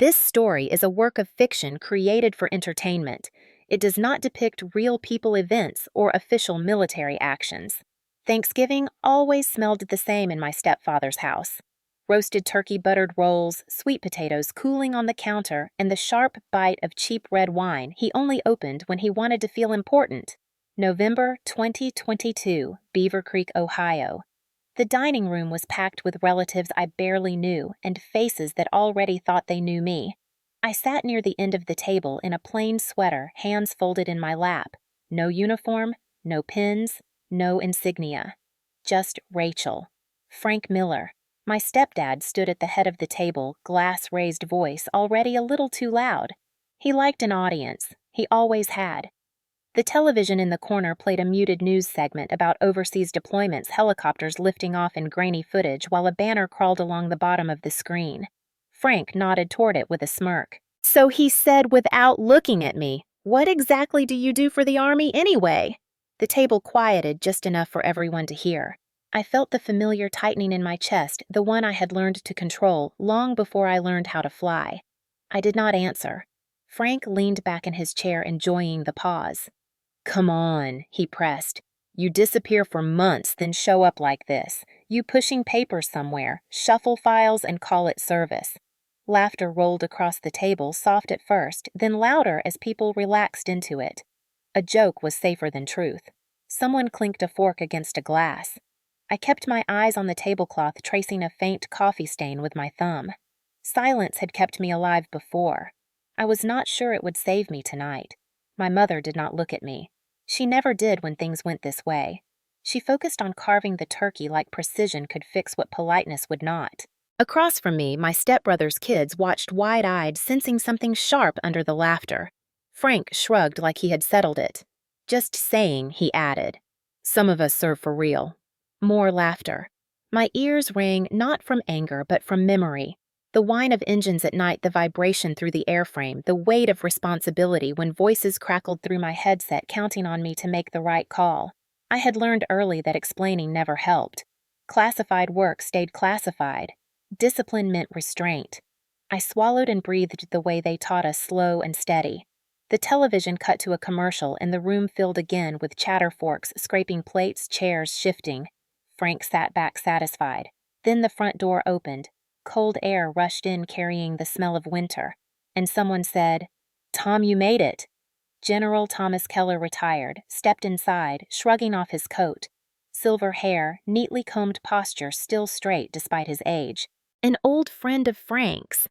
This story is a work of fiction created for entertainment. It does not depict real people events or official military actions. Thanksgiving always smelled the same in my stepfather's house. Roasted turkey, buttered rolls, sweet potatoes cooling on the counter, and the sharp bite of cheap red wine he only opened when he wanted to feel important. November 2022, Beaver Creek, Ohio. The dining room was packed with relatives I barely knew and faces that already thought they knew me. I sat near the end of the table in a plain sweater, hands folded in my lap. No uniform, no pins, no insignia. Just Rachel. Frank Miller. My stepdad stood at the head of the table, glass-raised voice already a little too loud. He liked an audience. He always had. The television in the corner played a muted news segment about overseas deployments, helicopters lifting off in grainy footage while a banner crawled along the bottom of the screen. Frank nodded toward it with a smirk. So he said without looking at me, "What exactly do you do for the Army anyway?" The table quieted just enough for everyone to hear. I felt the familiar tightening in my chest, the one I had learned to control long before I learned how to fly. I did not answer. Frank leaned back in his chair, enjoying the pause. "Come on," he pressed. "You disappear for months, then show up like this. You pushing papers somewhere, shuffle files and call it service." Laughter rolled across the table, soft at first, then louder as people relaxed into it. A joke was safer than truth. Someone clinked a fork against a glass. I kept my eyes on the tablecloth, tracing a faint coffee stain with my thumb. Silence had kept me alive before. I was not sure it would save me tonight. My mother did not look at me. She never did when things went this way. She focused on carving the turkey like precision could fix what politeness would not. Across from me, my stepbrother's kids watched wide-eyed, sensing something sharp under the laughter. Frank shrugged like he had settled it. "Just saying," he added. "Some of us serve for real." More laughter. My ears rang not from anger but from memory. The whine of engines at night, the vibration through the airframe, the weight of responsibility when voices crackled through my headset counting on me to make the right call. I had learned early that explaining never helped. Classified work stayed classified. Discipline meant restraint. I swallowed and breathed the way they taught us, slow and steady. The television cut to a commercial and the room filled again with chatter forks scraping plates, chairs shifting. Frank sat back satisfied. Then the front door opened. Cold air rushed in carrying the smell of winter. And someone said, "Tom, you made it." General Thomas Keller retired, stepped inside, shrugging off his coat. Silver hair, neatly combed posture still straight despite his age. An old friend of Frank's.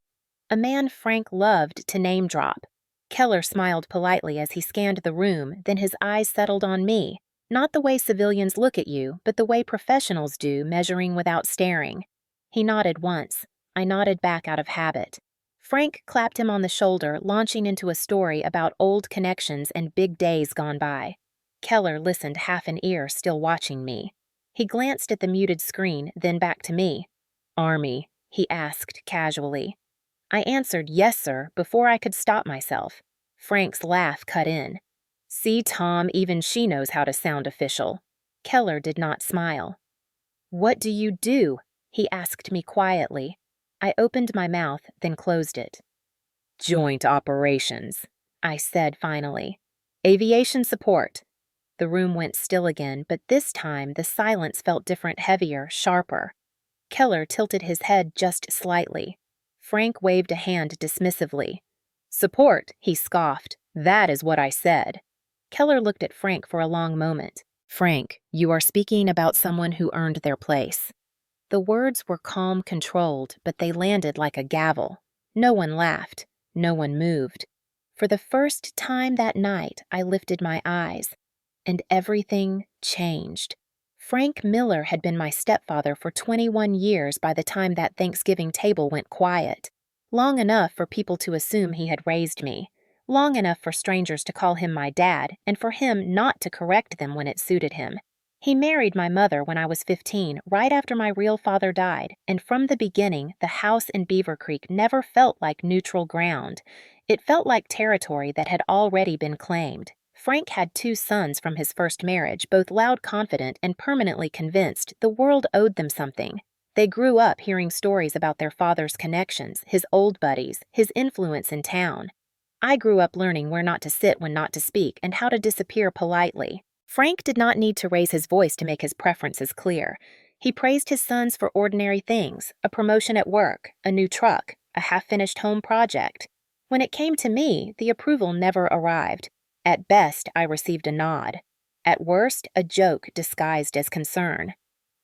A man Frank loved to name drop. Keller smiled politely as he scanned the room, then his eyes settled on me. Not the way civilians look at you, but the way professionals do, measuring without staring. He nodded once. I nodded back out of habit. Frank clapped him on the shoulder, launching into a story about old connections and big days gone by. Keller listened half an ear, still watching me. He glanced at the muted screen, then back to me. "Army," he asked casually. I answered, "Yes, sir," before I could stop myself. Frank's laugh cut in. "See, Tom, even she knows how to sound official." Keller did not smile. "What do you do?" he asked me quietly. I opened my mouth, then closed it. "Joint operations," I said finally. "Aviation support." The room went still again, but this time the silence felt different, heavier, sharper. Keller tilted his head just slightly. Frank waved a hand dismissively. "Support," he scoffed. "That is what I said." Keller looked at Frank for a long moment. "Frank, you are speaking about someone who earned their place." The words were calm, controlled, but they landed like a gavel. No one laughed. No one moved. For the first time that night, I lifted my eyes, and everything changed. Frank Miller had been my stepfather for 21 years by the time that Thanksgiving table went quiet. Long enough for people to assume he had raised me. Long enough for strangers to call him my dad, and for him not to correct them when it suited him. He married my mother when I was 15, right after my real father died, and from the beginning, the house in Beaver Creek never felt like neutral ground. It felt like territory that had already been claimed. Frank had 2 sons from his first marriage, both loud, confident, and permanently convinced the world owed them something. They grew up hearing stories about their father's connections, his old buddies, his influence in town. I grew up learning where not to sit when not to speak and how to disappear politely. Frank did not need to raise his voice to make his preferences clear. He praised his sons for ordinary things, a promotion at work, a new truck, a half-finished home project. When it came to me, the approval never arrived. At best, I received a nod. At worst, a joke disguised as concern.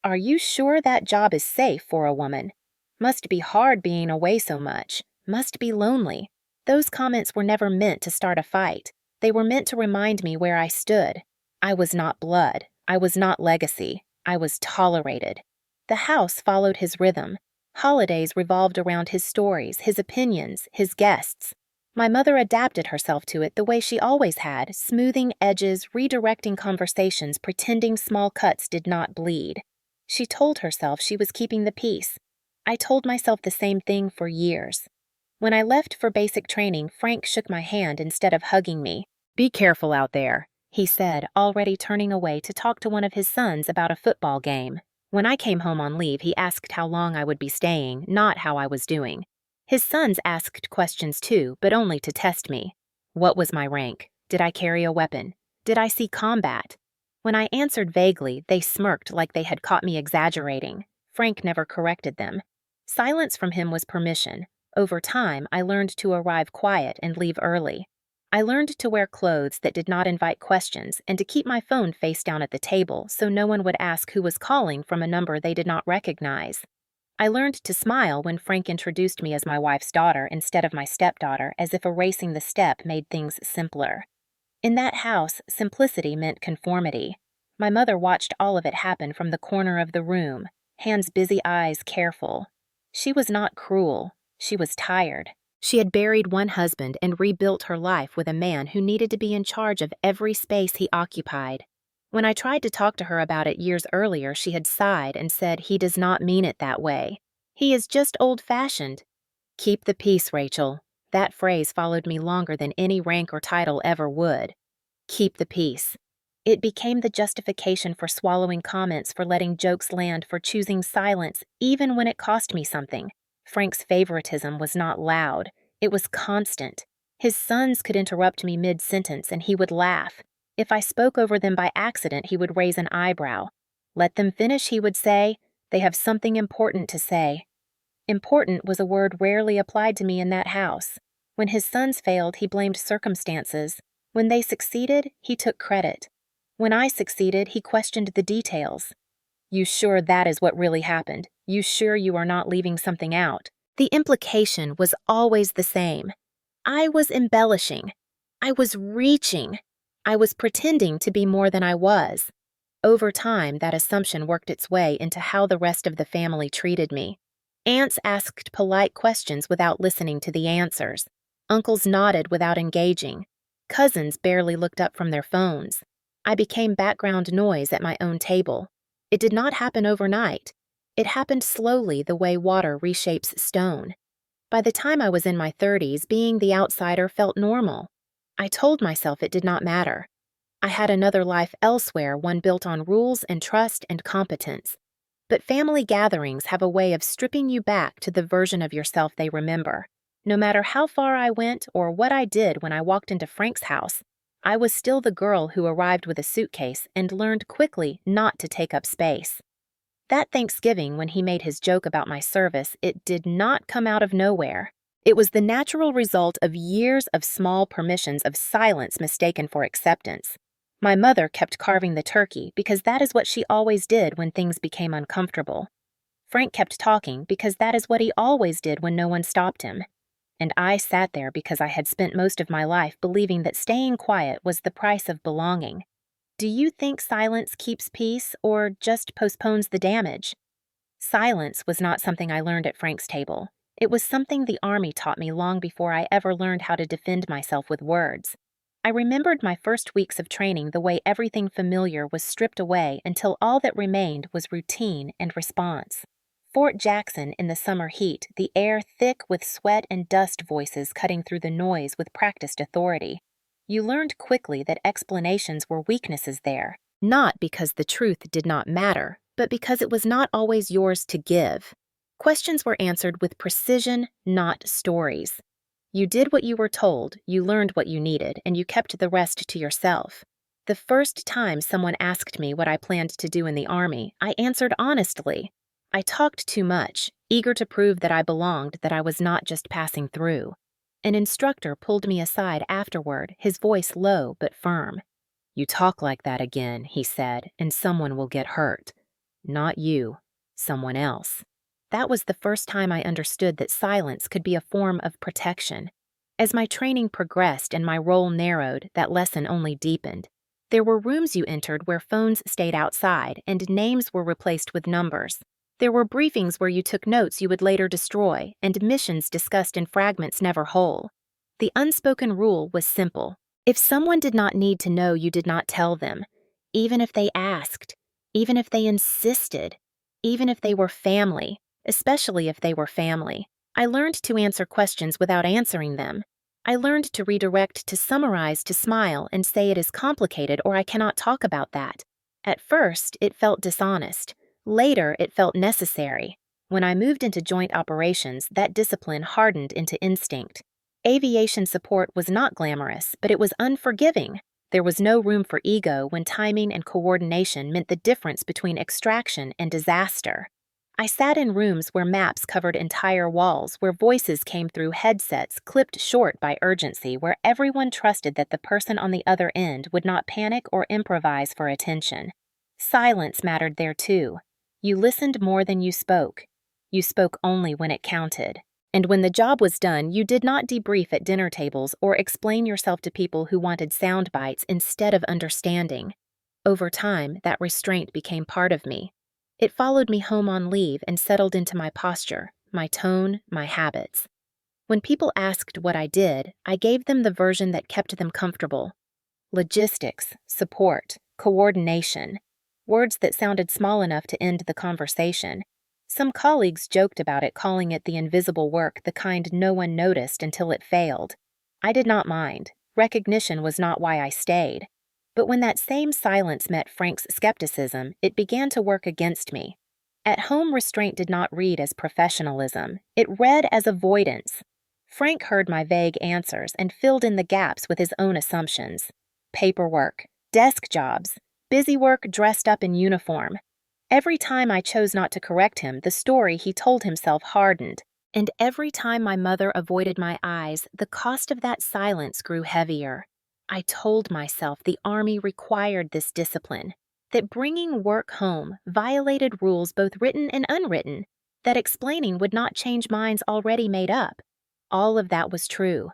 "Are you sure that job is safe for a woman? Must be hard being away so much. Must be lonely." Those comments were never meant to start a fight. They were meant to remind me where I stood. I was not blood. I was not legacy. I was tolerated. The house followed his rhythm. Holidays revolved around his stories, his opinions, his guests. My mother adapted herself to it the way she always had, smoothing edges, redirecting conversations, pretending small cuts did not bleed. She told herself she was keeping the peace. I told myself the same thing for years. When I left for basic training, Frank shook my hand instead of hugging me. "Be careful out there," he said, already turning away to talk to one of his sons about a football game. When I came home on leave, he asked how long I would be staying, not how I was doing. His sons asked questions too, but only to test me. What was my rank? Did I carry a weapon? Did I see combat? When I answered vaguely, they smirked like they had caught me exaggerating. Frank never corrected them. Silence from him was permission. Over time, I learned to arrive quiet and leave early. I learned to wear clothes that did not invite questions and to keep my phone face down at the table so no one would ask who was calling from a number they did not recognize. I learned to smile when Frank introduced me as my wife's daughter instead of my stepdaughter, as if erasing the step made things simpler. In that house, simplicity meant conformity. My mother watched all of it happen from the corner of the room, hands busy, eyes careful. She was not cruel. She was tired. She had buried one husband and rebuilt her life with a man who needed to be in charge of every space he occupied. When I tried to talk to her about it years earlier, she had sighed and said, "He does not mean it that way. He is just old-fashioned." Keep the peace, Rachel. That phrase followed me longer than any rank or title ever would. Keep the peace. It became the justification for swallowing comments, for letting jokes land, for choosing silence, even when it cost me something. Frank's favoritism was not loud. It was constant. His sons could interrupt me mid-sentence and he would laugh. If I spoke over them by accident, he would raise an eyebrow. Let them finish, he would say. They have something important to say. Important was a word rarely applied to me in that house. When his sons failed, he blamed circumstances. When they succeeded, he took credit. When I succeeded, he questioned the details. "You sure that is what really happened? You sure you are not leaving something out?" The implication was always the same. I was embellishing. I was reaching. I was pretending to be more than I was. Over time, that assumption worked its way into how the rest of the family treated me. Aunts asked polite questions without listening to the answers. Uncles nodded without engaging. Cousins barely looked up from their phones. I became background noise at my own table. It did not happen overnight. It happened slowly, the way water reshapes stone. By the time I was in my 30s, being the outsider felt normal. I told myself it did not matter. I had another life elsewhere, one built on rules and trust and competence. But family gatherings have a way of stripping you back to the version of yourself they remember. No matter how far I went or what I did when I walked into Frank's house, I was still the girl who arrived with a suitcase and learned quickly not to take up space. That Thanksgiving, when he made his joke about my service, it did not come out of nowhere. It was the natural result of years of small permissions of silence mistaken for acceptance. My mother kept carving the turkey because that is what she always did when things became uncomfortable. Frank kept talking because that is what he always did when no one stopped him. And I sat there because I had spent most of my life believing that staying quiet was the price of belonging. Do you think silence keeps peace or just postpones the damage? Silence was not something I learned at Frank's table. It was something the Army taught me long before I ever learned how to defend myself with words. I remembered my first weeks of training the way everything familiar was stripped away until all that remained was routine and response. Fort Jackson in the summer heat, the air thick with sweat and dust voices cutting through the noise with practiced authority. You learned quickly that explanations were weaknesses there, not because the truth did not matter, but because it was not always yours to give. Questions were answered with precision, not stories. You did what you were told, you learned what you needed, and you kept the rest to yourself. The first time someone asked me what I planned to do in the Army, I answered honestly. I talked too much, eager to prove that I belonged, that I was not just passing through. An instructor pulled me aside afterward, his voice low but firm. "You talk like that again," he said, "and someone will get hurt. Not you, someone else." That was the first time I understood that silence could be a form of protection. As my training progressed and my role narrowed, that lesson only deepened. There were rooms you entered where phones stayed outside and names were replaced with numbers. There were briefings where you took notes you would later destroy and missions discussed in fragments never whole. The unspoken rule was simple. If someone did not need to know, you did not tell them, even if they asked, even if they insisted, even if they were family, especially if they were family. I learned to answer questions without answering them. I learned to redirect, to summarize, to smile, and say it is complicated or I cannot talk about that. At first, it felt dishonest. Later, it felt necessary. When I moved into joint operations, that discipline hardened into instinct. Aviation support was not glamorous, but it was unforgiving. There was no room for ego when timing and coordination meant the difference between extraction and disaster. I sat in rooms where maps covered entire walls, where voices came through headsets clipped short by urgency, where everyone trusted that the person on the other end would not panic or improvise for attention. Silence mattered there too. You listened more than you spoke. You spoke only when it counted. And when the job was done, you did not debrief at dinner tables or explain yourself to people who wanted sound bites instead of understanding. Over time, that restraint became part of me. It followed me home on leave and settled into my posture, my tone, my habits. When people asked what I did, I gave them the version that kept them comfortable. Logistics, support, coordination. Words that sounded small enough to end the conversation. Some colleagues joked about it, calling it the invisible work, the kind no one noticed until it failed. I did not mind. Recognition was not why I stayed. But when that same silence met Frank's skepticism, it began to work against me. At home, restraint did not read as professionalism. It read as avoidance. Frank heard my vague answers and filled in the gaps with his own assumptions. Paperwork, desk jobs, busy work dressed up in uniform. Every time I chose not to correct him, the story he told himself hardened. And every time my mother avoided my eyes, the cost of that silence grew heavier. I told myself the Army required this discipline, that bringing work home violated rules both written and unwritten, that explaining would not change minds already made up. All of that was true.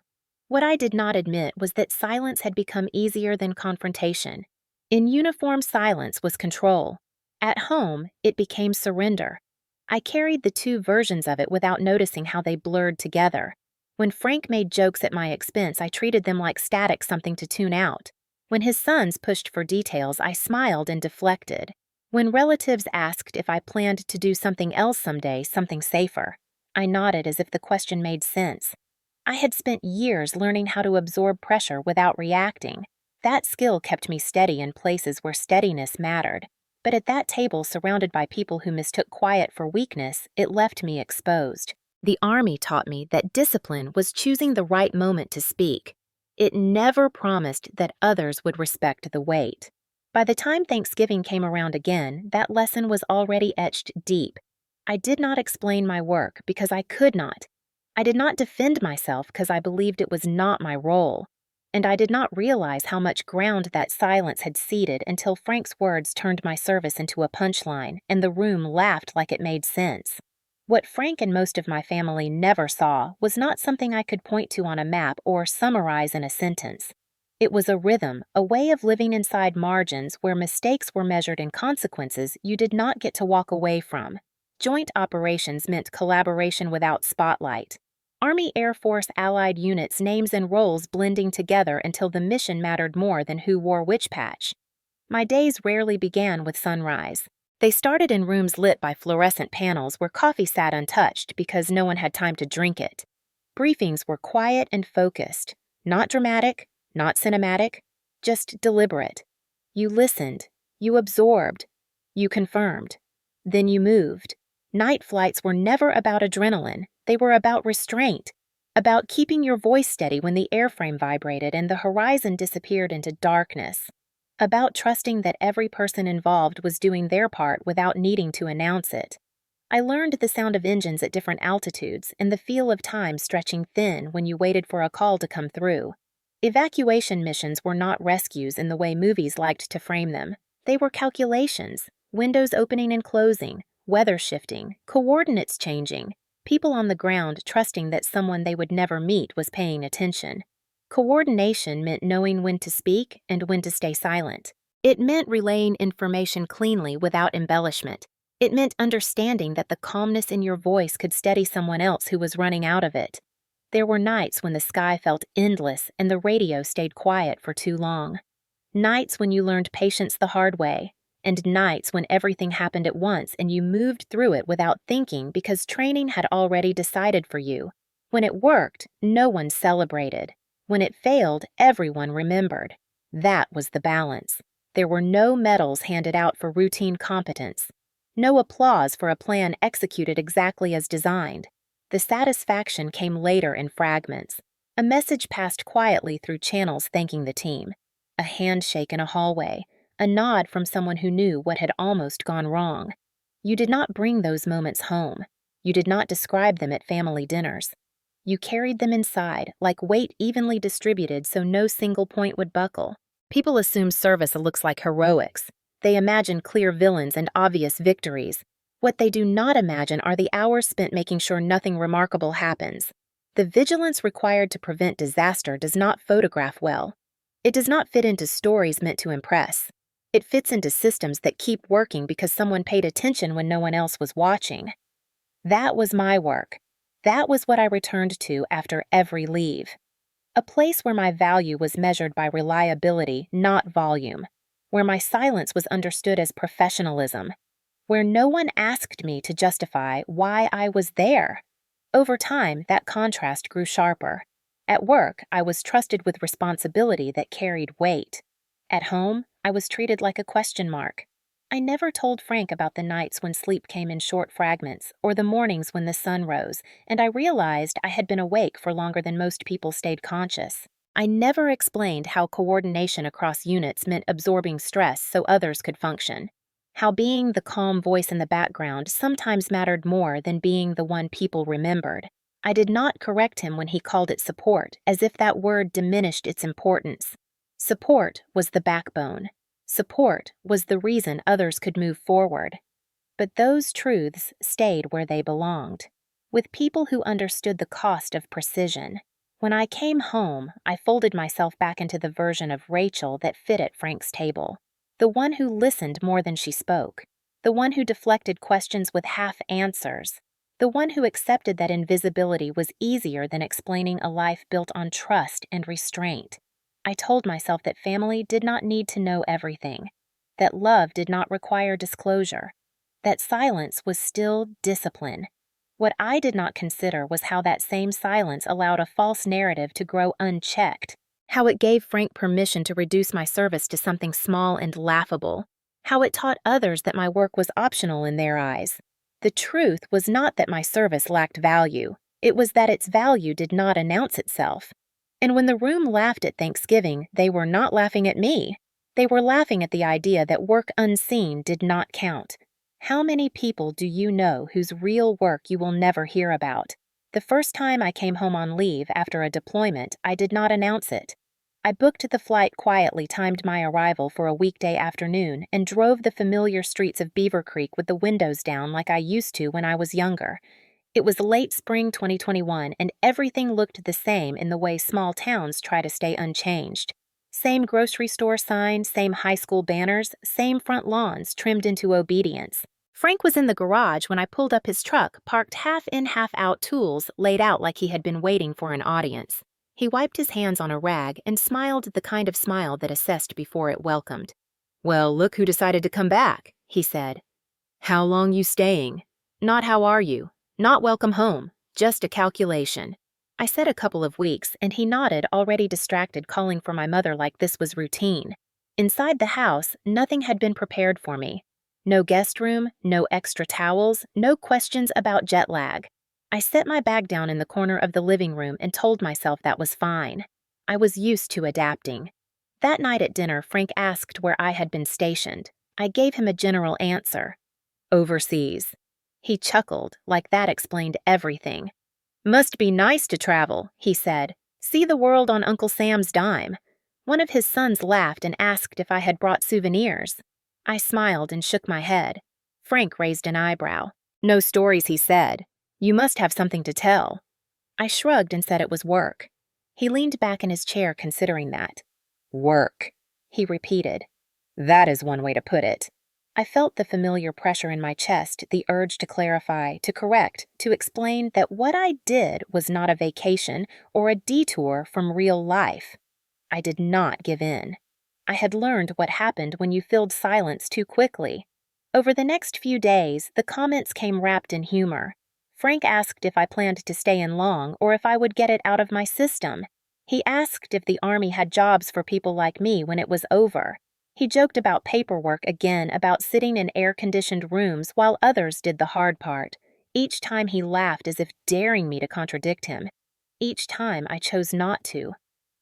What I did not admit was that silence had become easier than confrontation. In uniform, silence was control. At home, it became surrender. I carried the two versions of it without noticing how they blurred together. When Frank made jokes at my expense, I treated them like static, something to tune out. When his sons pushed for details, I smiled and deflected. When relatives asked if I planned to do something else someday, something safer, I nodded as if the question made sense. I had spent years learning how to absorb pressure without reacting. That skill kept me steady in places where steadiness mattered. But at that table, surrounded by people who mistook quiet for weakness, it left me exposed. The Army taught me that discipline was choosing the right moment to speak. It never promised that others would respect the wait. By the time Thanksgiving came around again, that lesson was already etched deep. I did not explain my work because I could not. I did not defend myself because I believed it was not my role. And I did not realize how much ground that silence had ceded until Frank's words turned my service into a punchline, and the room laughed like it made sense. What Frank and most of my family never saw was not something I could point to on a map or summarize in a sentence. It was a rhythm, a way of living inside margins where mistakes were measured in consequences you did not get to walk away from. Joint operations meant collaboration without spotlight. Army Air Force Allied units' names and roles blending together until the mission mattered more than who wore which patch. My days rarely began with sunrise. They started in rooms lit by fluorescent panels where coffee sat untouched because no one had time to drink it. Briefings were quiet and focused, not dramatic, not cinematic, just deliberate. You listened, you absorbed, you confirmed. Then you moved. Night flights were never about adrenaline. They were about restraint, about keeping your voice steady when the airframe vibrated and the horizon disappeared into darkness, about trusting that every person involved was doing their part without needing to announce it. I learned the sound of engines at different altitudes and the feel of time stretching thin when you waited for a call to come through. Evacuation missions were not rescues in the way movies liked to frame them. They were calculations, windows opening and closing, weather shifting, coordinates changing, people on the ground trusting that someone they would never meet was paying attention. Coordination meant knowing when to speak and when to stay silent. It meant relaying information cleanly without embellishment. It meant understanding that the calmness in your voice could steady someone else who was running out of it. There were nights when the sky felt endless and the radio stayed quiet for too long. Nights when you learned patience the hard way, and nights when everything happened at once and you moved through it without thinking because training had already decided for you. When it worked, no one celebrated. When it failed, everyone remembered. That was the balance. There were no medals handed out for routine competence. No applause for a plan executed exactly as designed. The satisfaction came later in fragments. A message passed quietly through channels thanking the team. A handshake in a hallway. A nod from someone who knew what had almost gone wrong. You did not bring those moments home. You did not describe them at family dinners. You carried them inside, like weight evenly distributed so no single point would buckle. People assume service looks like heroics. They imagine clear villains and obvious victories. What they do not imagine are the hours spent making sure nothing remarkable happens. The vigilance required to prevent disaster does not photograph well. It does not fit into stories meant to impress. It fits into systems that keep working because someone paid attention when no one else was watching. That was my work. That was what I returned to after every leave. A place where my value was measured by reliability, not volume. Where my silence was understood as professionalism. Where no one asked me to justify why I was there. Over time, that contrast grew sharper. At work, I was trusted with responsibility that carried weight. At home, I was treated like a question mark. I never told Frank about the nights when sleep came in short fragments or the mornings when the sun rose, and I realized I had been awake for longer than most people stayed conscious. I never explained how coordination across units meant absorbing stress so others could function. How being the calm voice in the background sometimes mattered more than being the one people remembered. I did not correct him when he called it support, as if that word diminished its importance. Support was the backbone. Support was the reason others could move forward. But those truths stayed where they belonged, with people who understood the cost of precision. When I came home, I folded myself back into the version of Rachel that fit at Frank's table. The one who listened more than she spoke. The one who deflected questions with half answers. The one who accepted that invisibility was easier than explaining a life built on trust and restraint. I told myself that family did not need to know everything, that love did not require disclosure, that silence was still discipline. What I did not consider was how that same silence allowed a false narrative to grow unchecked, how it gave Frank permission to reduce my service to something small and laughable, how it taught others that my work was optional in their eyes. The truth was not that my service lacked value, it was that its value did not announce itself. And when the room laughed at Thanksgiving, they were not laughing at me. They were laughing at the idea that work unseen did not count. How many people do you know whose real work you will never hear about? The first time I came home on leave after a deployment, I did not announce it. I booked the flight quietly, timed my arrival for a weekday afternoon, and drove the familiar streets of Beaver Creek with the windows down like I used to when I was younger. It was late spring 2021, and everything looked the same in the way small towns try to stay unchanged. Same grocery store signs, same high school banners, same front lawns trimmed into obedience. Frank was in the garage when I pulled up his truck, parked half-in, half-out tools laid out like he had been waiting for an audience. He wiped his hands on a rag and smiled the kind of smile that assessed before it welcomed. "Well, look who decided to come back," he said. "How long you staying? Not how are you? Not welcome home, just a calculation." I said a couple of weeks, and he nodded, already distracted, calling for my mother like this was routine. Inside the house, nothing had been prepared for me. No guest room, no extra towels, no questions about jet lag. I set my bag down in the corner of the living room and told myself that was fine. I was used to adapting. That night at dinner, Frank asked where I had been stationed. I gave him a general answer. Overseas. He chuckled, like that explained everything. Must be nice to travel, he said. See the world on Uncle Sam's dime. One of his sons laughed and asked if I had brought souvenirs. I smiled and shook my head. Frank raised an eyebrow. No stories, he said. You must have something to tell. I shrugged and said it was work. He leaned back in his chair considering that. Work, he repeated. That is one way to put it. I felt the familiar pressure in my chest, the urge to clarify, to correct, to explain that what I did was not a vacation or a detour from real life. I did not give in. I had learned what happened when you filled silence too quickly. Over the next few days, the comments came wrapped in humor. Frank asked if I planned to stay in long or if I would get it out of my system. He asked if the Army had jobs for people like me when it was over. He joked about paperwork again, about sitting in air-conditioned rooms while others did the hard part. Each time he laughed as if daring me to contradict him. Each time I chose not to.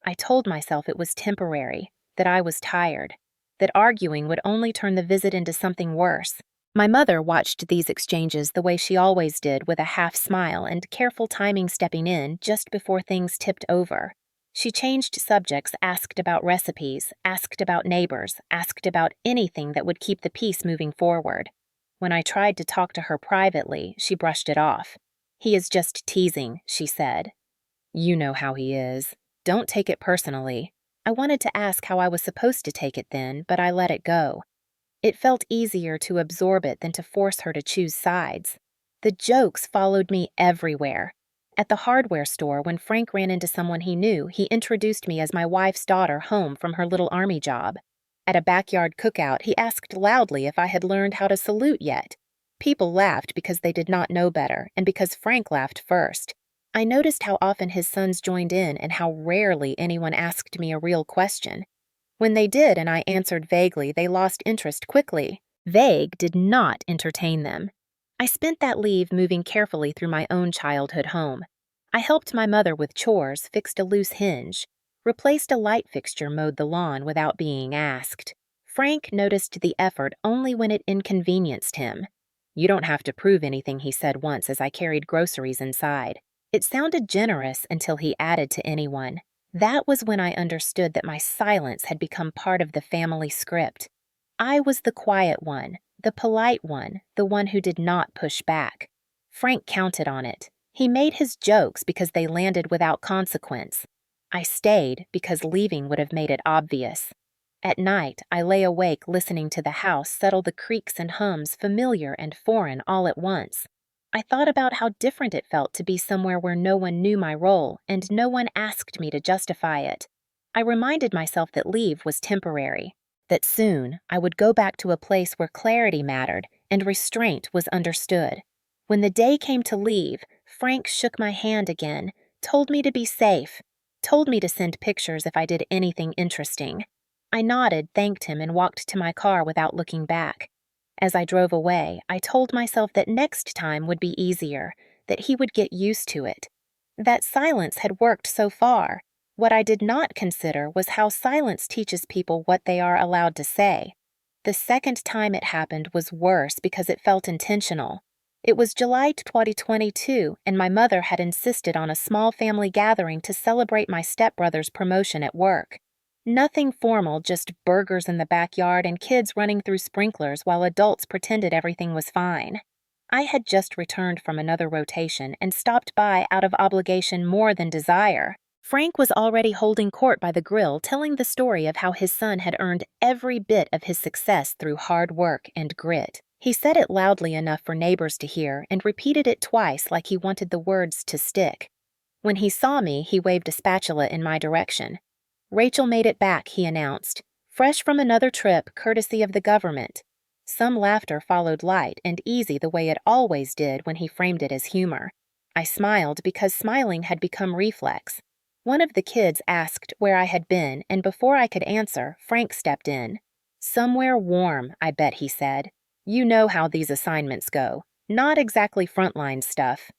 I told myself it was temporary, that I was tired, that arguing would only turn the visit into something worse. My mother watched these exchanges the way she always did, with a half smile and careful timing stepping in just before things tipped over. She changed subjects, asked about recipes, asked about neighbors, asked about anything that would keep the peace moving forward. When I tried to talk to her privately, she brushed it off. He is just teasing, she said. You know how he is. Don't take it personally. I wanted to ask how I was supposed to take it then, but I let it go. It felt easier to absorb it than to force her to choose sides. The jokes followed me everywhere. At the hardware store, when Frank ran into someone he knew, he introduced me as my wife's daughter home from her little Army job. At a backyard cookout, he asked loudly if I had learned how to salute yet. People laughed because they did not know better, and because Frank laughed first. I noticed how often his sons joined in and how rarely anyone asked me a real question. When they did and I answered vaguely, they lost interest quickly. Vague did not entertain them. I spent that leave moving carefully through my own childhood home. I helped my mother with chores, fixed a loose hinge, replaced a light fixture, mowed the lawn without being asked. Frank noticed the effort only when it inconvenienced him. You don't have to prove anything, he said once as I carried groceries inside. It sounded generous until he added to anyone. That was when I understood that my silence had become part of the family script. I was the quiet one, the polite one, the one who did not push back. Frank counted on it. He made his jokes because they landed without consequence. I stayed because leaving would have made it obvious. At night, I lay awake listening to the house settle the creaks and hums, familiar and foreign all at once. I thought about how different it felt to be somewhere where no one knew my role and no one asked me to justify it. I reminded myself that leave was temporary, that soon I would go back to a place where clarity mattered and restraint was understood. When the day came to leave, Frank shook my hand again, told me to be safe, told me to send pictures if I did anything interesting. I nodded, thanked him, and walked to my car without looking back. As I drove away, I told myself that next time would be easier, that he would get used to it. That silence had worked so far. What I did not consider was how silence teaches people what they are allowed to say. The second time it happened was worse because it felt intentional. It was July 2022, and my mother had insisted on a small family gathering to celebrate my stepbrother's promotion at work. Nothing formal, just burgers in the backyard and kids running through sprinklers while adults pretended everything was fine. I had just returned from another rotation and stopped by out of obligation more than desire. Frank was already holding court by the grill, telling the story of how his son had earned every bit of his success through hard work and grit. He said it loudly enough for neighbors to hear and repeated it twice like he wanted the words to stick. When he saw me, he waved a spatula in my direction. Rachel made it back, he announced, fresh from another trip courtesy of the government. Some laughter followed light and easy the way it always did when he framed it as humor. I smiled because smiling had become reflex. One of the kids asked where I had been, and before I could answer, Frank stepped in. Somewhere warm, I bet, he said. You know how these assignments go. Not exactly frontline stuff."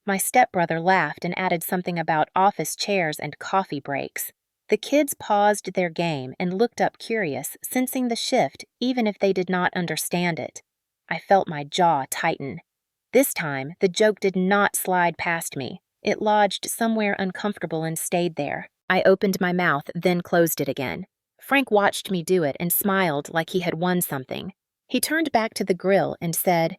My stepbrother laughed and added something about office chairs and coffee breaks. The kids paused their game and looked up curious, sensing the shift even if they did not understand it. I felt my jaw tighten. This time, the joke did not slide past me. It lodged somewhere uncomfortable and stayed there. I opened my mouth, then closed it again. Frank watched me do it and smiled like he had won something. He turned back to the grill and said,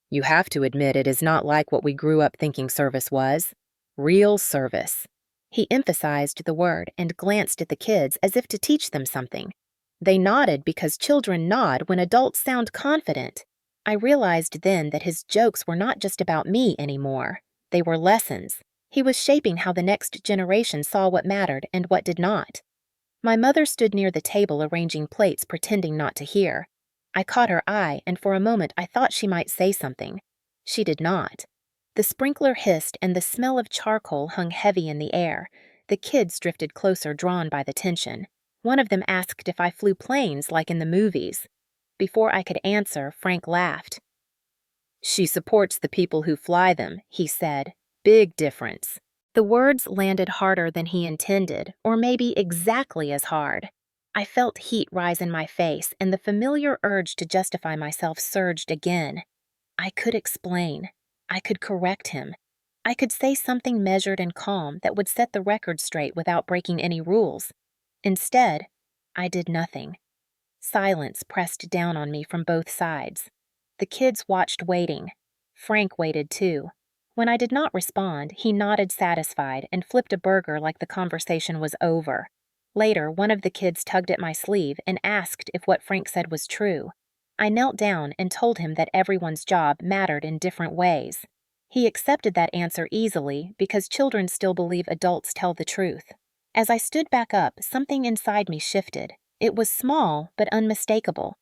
"You have to admit it is not like what we grew up thinking service was. Real service." He emphasized the word and glanced at the kids as if to teach them something. They nodded because children nod when adults sound confident. I realized then that his jokes were not just about me anymore. They were lessons. He was shaping how the next generation saw what mattered and what did not. My mother stood near the table arranging plates, pretending not to hear. I caught her eye, and for a moment I thought she might say something. She did not. The sprinkler hissed and the smell of charcoal hung heavy in the air. The kids drifted closer, drawn by the tension. One of them asked if I flew planes like in the movies. Before I could answer, Frank laughed. "She supports the people who fly them," he said. "Big difference." The words landed harder than he intended, or maybe exactly as hard. I felt heat rise in my face, and the familiar urge to justify myself surged again. I could explain. I could correct him. I could say something measured and calm that would set the record straight without breaking any rules. Instead, I did nothing. Silence pressed down on me from both sides. The kids watched, waiting. Frank waited too. When I did not respond, he nodded satisfied and flipped a burger like the conversation was over. Later, one of the kids tugged at my sleeve and asked if what Frank said was true. I knelt down and told him that everyone's job mattered in different ways. He accepted that answer easily because children still believe adults tell the truth. As I stood back up, something inside me shifted. It was small, but unmistakable.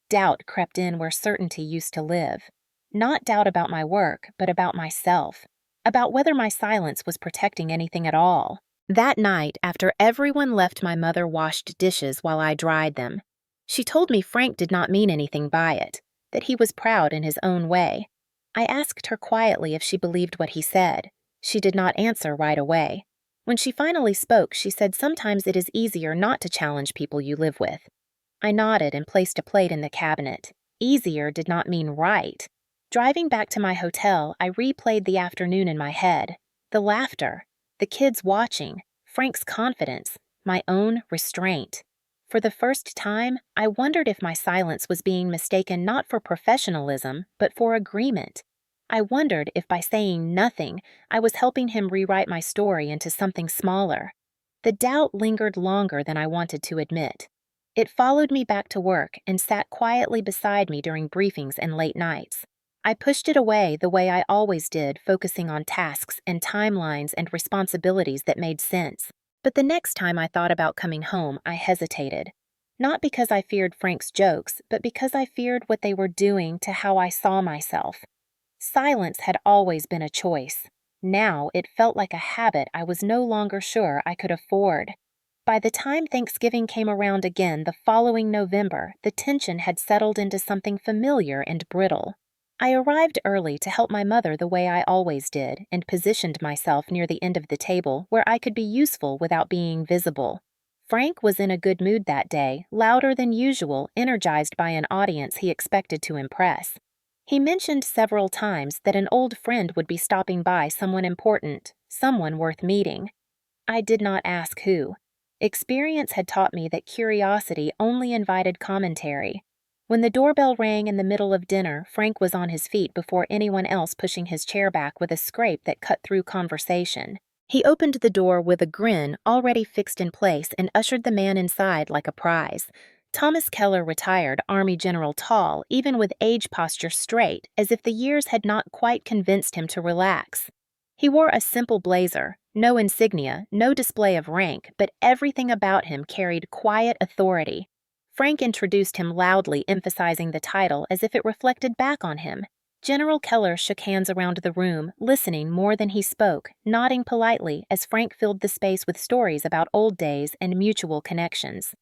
Doubt crept in where certainty used to live. Not doubt about my work, but about myself. About whether my silence was protecting anything at all. That night, after everyone left, my mother washed dishes while I dried them. She told me Frank did not mean anything by it, that he was proud in his own way. I asked her quietly if she believed what he said. She did not answer right away. When she finally spoke, she said sometimes it is easier not to challenge people you live with. I nodded and placed a plate in the cabinet. Easier did not mean right. Driving back to my hotel, I replayed the afternoon in my head. The laughter, the kids watching, Frank's confidence, my own restraint. For the first time, I wondered if my silence was being mistaken not for professionalism, but for agreement. I wondered if by saying nothing, I was helping him rewrite my story into something smaller. The doubt lingered longer than I wanted to admit. It followed me back to work and sat quietly beside me during briefings and late nights. I pushed it away the way I always did, focusing on tasks and timelines and responsibilities that made sense. But the next time I thought about coming home, I hesitated. Not because I feared Frank's jokes, but because I feared what they were doing to how I saw myself. Silence had always been a choice. Now it felt like a habit I was no longer sure I could afford. By the time Thanksgiving came around again the following November, the tension had settled into something familiar and brittle. I arrived early to help my mother the way I always did and positioned myself near the end of the table where I could be useful without being visible. Frank was in a good mood that day, louder than usual, energized by an audience he expected to impress. He mentioned several times that an old friend would be stopping by, someone important, someone worth meeting. I did not ask who. Experience had taught me that curiosity only invited commentary. When the doorbell rang in the middle of dinner, Frank was on his feet before anyone else, pushing his chair back with a scrape that cut through conversation. He opened the door with a grin already fixed in place and ushered the man inside like a prize. Thomas Keller, retired Army general, tall, even with age posture straight, as if the years had not quite convinced him to relax. He wore a simple blazer, no insignia, no display of rank, but everything about him carried quiet authority. Frank introduced him loudly, emphasizing the title as if it reflected back on him. General Keller shook hands around the room, listening more than he spoke, nodding politely as Frank filled the space with stories about old days and mutual connections.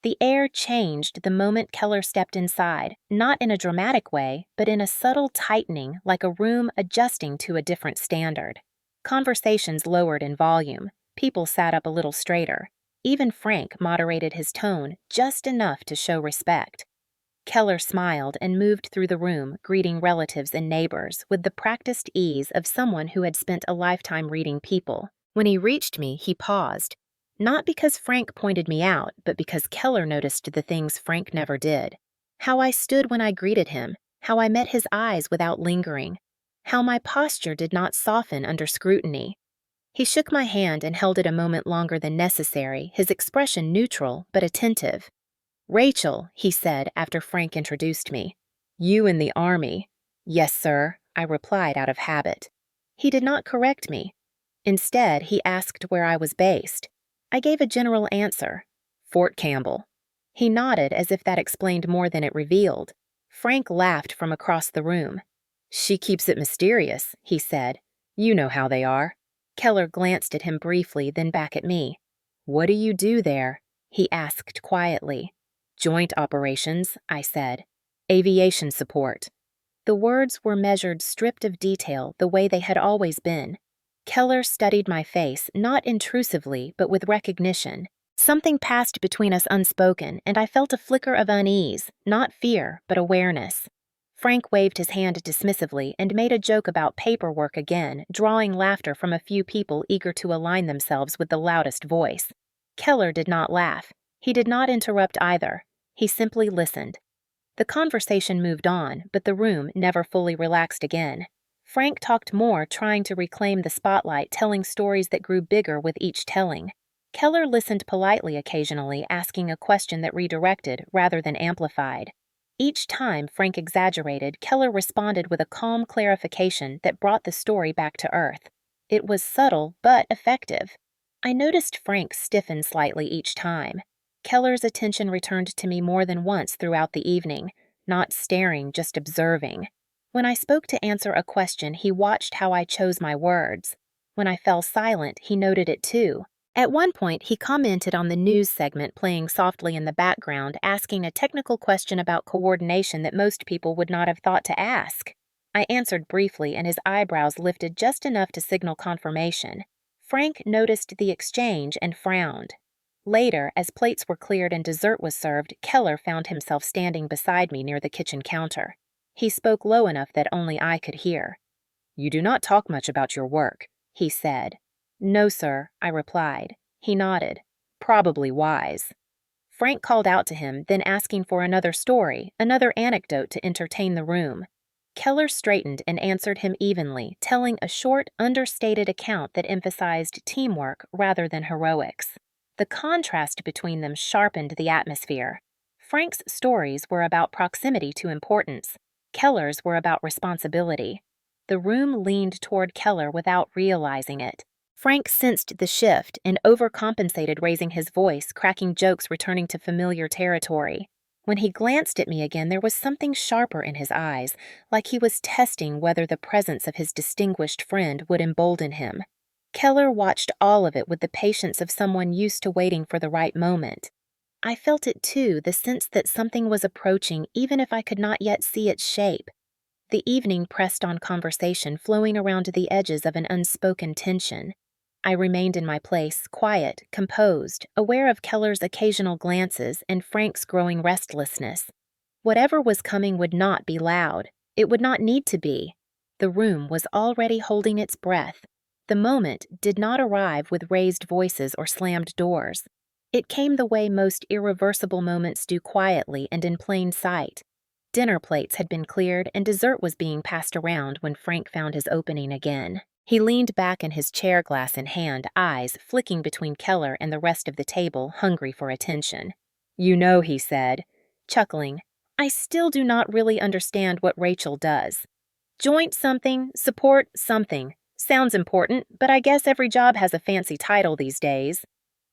The air changed the moment Keller stepped inside, not in a dramatic way, but in a subtle tightening, like a room adjusting to a different standard. Conversations lowered in volume. People sat up a little straighter. Even Frank moderated his tone just enough to show respect. Keller smiled and moved through the room, greeting relatives and neighbors with the practiced ease of someone who had spent a lifetime reading people. When he reached me, he paused. Not because Frank pointed me out, but because Keller noticed the things Frank never did. How I stood when I greeted him, how I met his eyes without lingering, how my posture did not soften under scrutiny. He shook my hand and held it a moment longer than necessary, his expression neutral but attentive. "Rachel," he said after Frank introduced me. "You in the Army." "Yes, sir," I replied out of habit. He did not correct me. Instead, he asked where I was based. I gave a general answer. "Fort Campbell." He nodded as if that explained more than it revealed. Frank laughed from across the room. "She keeps it mysterious," he said. "You know how they are." Keller glanced at him briefly, then back at me. "What do you do there?" he asked quietly. "Joint operations," I said. "Aviation support." The words were measured, stripped of detail, the way they had always been. Keller studied my face, not intrusively, but with recognition. Something passed between us unspoken, and I felt a flicker of unease, not fear, but awareness. Frank waved his hand dismissively and made a joke about paperwork again, drawing laughter from a few people eager to align themselves with the loudest voice. Keller did not laugh. He did not interrupt either. He simply listened. The conversation moved on, but the room never fully relaxed again. Frank talked more, trying to reclaim the spotlight, telling stories that grew bigger with each telling. Keller listened politely occasionally, asking a question that redirected rather than amplified. Each time Frank exaggerated, Keller responded with a calm clarification that brought the story back to earth. It was subtle, but effective. I noticed Frank stiffen slightly each time. Keller's attention returned to me more than once throughout the evening, not staring, just observing. When I spoke to answer a question, he watched how I chose my words. When I fell silent, he noted it too. At one point, he commented on the news segment playing softly in the background, asking a technical question about coordination that most people would not have thought to ask. I answered briefly, and his eyebrows lifted just enough to signal confirmation. Frank noticed the exchange and frowned. Later, as plates were cleared and dessert was served, Keller found himself standing beside me near the kitchen counter. He spoke low enough that only I could hear. "You do not talk much about your work," he said. "No, sir," I replied. He nodded. "Probably wise." Frank called out to him, then asking for another story, another anecdote to entertain the room. Keller straightened and answered him evenly, telling a short, understated account that emphasized teamwork rather than heroics. The contrast between them sharpened the atmosphere. Frank's stories were about proximity to importance. Keller's were about responsibility. The room leaned toward Keller without realizing it. Frank sensed the shift and overcompensated, raising his voice, cracking jokes, returning to familiar territory. When he glanced at me again, there was something sharper in his eyes, like he was testing whether the presence of his distinguished friend would embolden him. Keller watched all of it with the patience of someone used to waiting for the right moment. I felt it too, the sense that something was approaching, even if I could not yet see its shape. The evening pressed on conversation, flowing around the edges of an unspoken tension. I remained in my place, quiet, composed, aware of Keller's occasional glances and Frank's growing restlessness. Whatever was coming would not be loud. It would not need to be. The room was already holding its breath. The moment did not arrive with raised voices or slammed doors. It came the way most irreversible moments do, quietly and in plain sight. Dinner plates had been cleared and dessert was being passed around when Frank found his opening again. He leaned back in his chair, glass in hand, eyes flicking between Keller and the rest of the table, hungry for attention. "You know," he said, chuckling, "I still do not really understand what Rachel does. Joint something, support something. Sounds important, but I guess every job has a fancy title these days."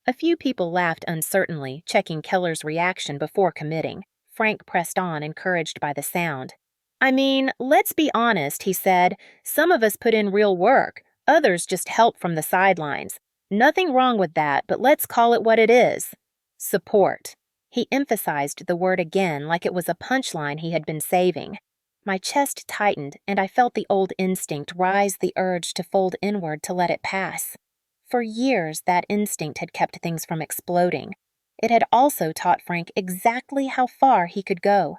A few people laughed uncertainly, checking Keller's reaction before committing. Frank pressed on, encouraged by the sound. "I mean, let's be honest," he said. "Some of us put in real work. Others just help from the sidelines. Nothing wrong with that, but let's call it what it is. Support." He emphasized the word again like it was a punchline he had been saving. My chest tightened, and I felt the old instinct rise the urge to fold inward to let it pass. For years, that instinct had kept things from exploding. It had also taught Frank exactly how far he could go.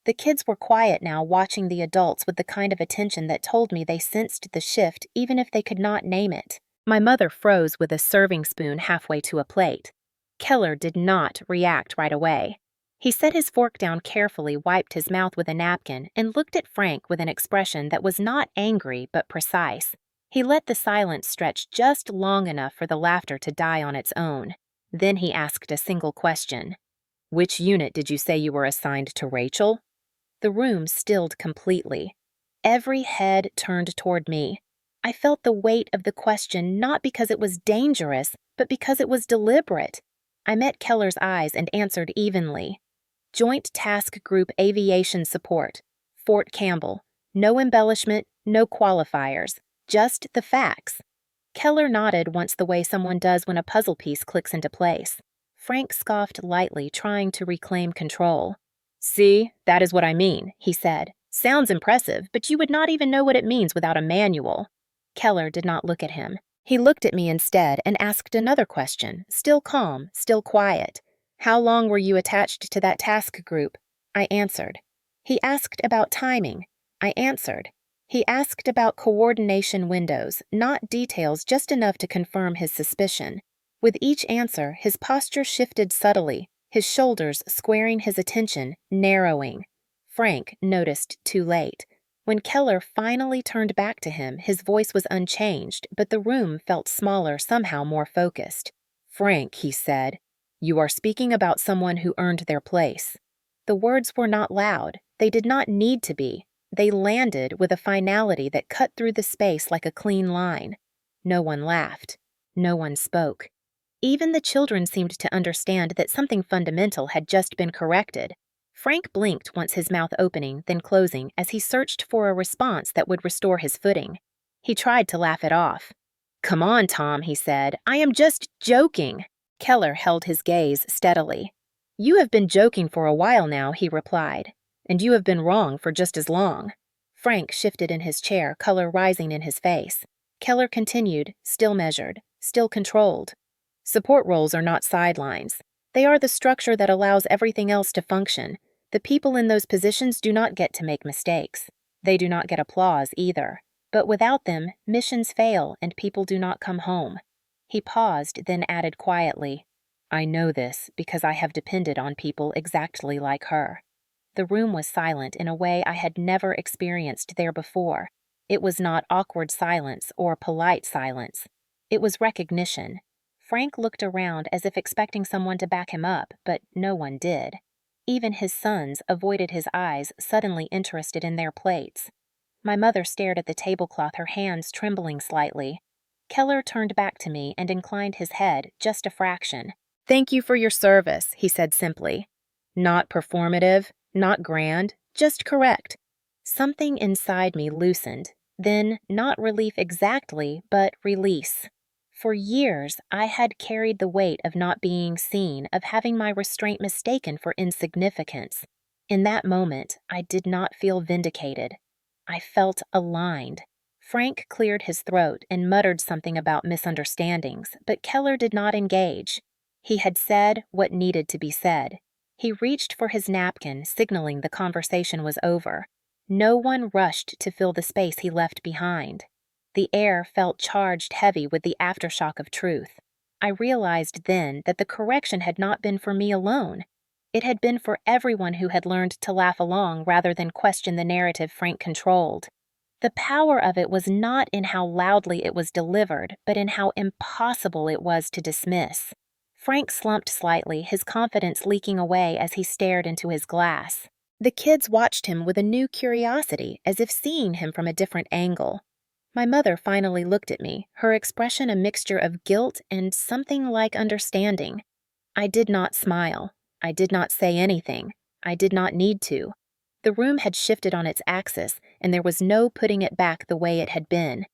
The kids were quiet now, watching the adults with the kind of attention that told me they sensed the shift even if they could not name it. My mother froze with a serving spoon halfway to a plate. Keller did not react right away. He set his fork down carefully, wiped his mouth with a napkin, and looked at Frank with an expression that was not angry but precise. He let the silence stretch just long enough for the laughter to die on its own. Then he asked a single question. "Which unit did you say you were assigned to, Rachel?" The room stilled completely. Every head turned toward me. I felt the weight of the question not because it was dangerous, but because it was deliberate. I met Keller's eyes and answered evenly. "Joint Task Group Aviation Support, Fort Campbell. No embellishment, no qualifiers, just the facts." Keller nodded once the way someone does when a puzzle piece clicks into place. Frank scoffed lightly, trying to reclaim control. "See, that is what I mean," he said. "Sounds impressive, but you would not even know what it means without a manual." Keller did not look at him. He looked at me instead and asked another question, still calm, still quiet. "How long were you attached to that task group?" I answered. He asked about timing. I answered. He asked about coordination windows, not details, just enough to confirm his suspicion. With each answer, his posture shifted subtly, his shoulders squaring his attention, narrowing. Frank noticed too late. When Keller finally turned back to him, his voice was unchanged, but the room felt smaller, somehow more focused. "Frank," he said, "you are speaking about someone who earned their place." The words were not loud. They did not need to be. They landed with a finality that cut through the space like a clean line. No one laughed. No one spoke. Even the children seemed to understand that something fundamental had just been corrected. Frank blinked once, his mouth opening, then closing, as he searched for a response that would restore his footing. He tried to laugh it off. "Come on, Tom," he said. "I am just joking." Keller held his gaze steadily. "You have been joking for a while now," he replied. "And you have been wrong for just as long." Frank shifted in his chair, color rising in his face. Keller continued, still measured, still controlled. "Support roles are not sidelines. They are the structure that allows everything else to function. The people in those positions do not get to make mistakes. They do not get applause either. But without them, missions fail and people do not come home." He paused, then added quietly, "I know this because I have depended on people exactly like her." The room was silent in a way I had never experienced there before. It was not awkward silence or polite silence. It was recognition. Frank looked around as if expecting someone to back him up, but no one did. Even his sons avoided his eyes, suddenly interested in their plates. My mother stared at the tablecloth, her hands trembling slightly. Keller turned back to me and inclined his head just a fraction. "Thank you for your service," he said simply. "Not performative, not grand, just correct." Something inside me loosened, then not relief exactly, but release. For years, I had carried the weight of not being seen, of having my restraint mistaken for insignificance. In that moment, I did not feel vindicated. I felt aligned. Frank cleared his throat and muttered something about misunderstandings, but Keller did not engage. He had said what needed to be said. He reached for his napkin, signaling the conversation was over. No one rushed to fill the space he left behind. The air felt charged heavy with the aftershock of truth. I realized then that the correction had not been for me alone. It had been for everyone who had learned to laugh along rather than question the narrative Frank controlled. The power of it was not in how loudly it was delivered, but in how impossible it was to dismiss. Frank slumped slightly, his confidence leaking away as he stared into his glass. The kids watched him with a new curiosity, as if seeing him from a different angle. My mother finally looked at me, her expression a mixture of guilt and something like understanding. I did not smile. I did not say anything. I did not need to. The room had shifted on its axis, and there was no putting it back the way it had been.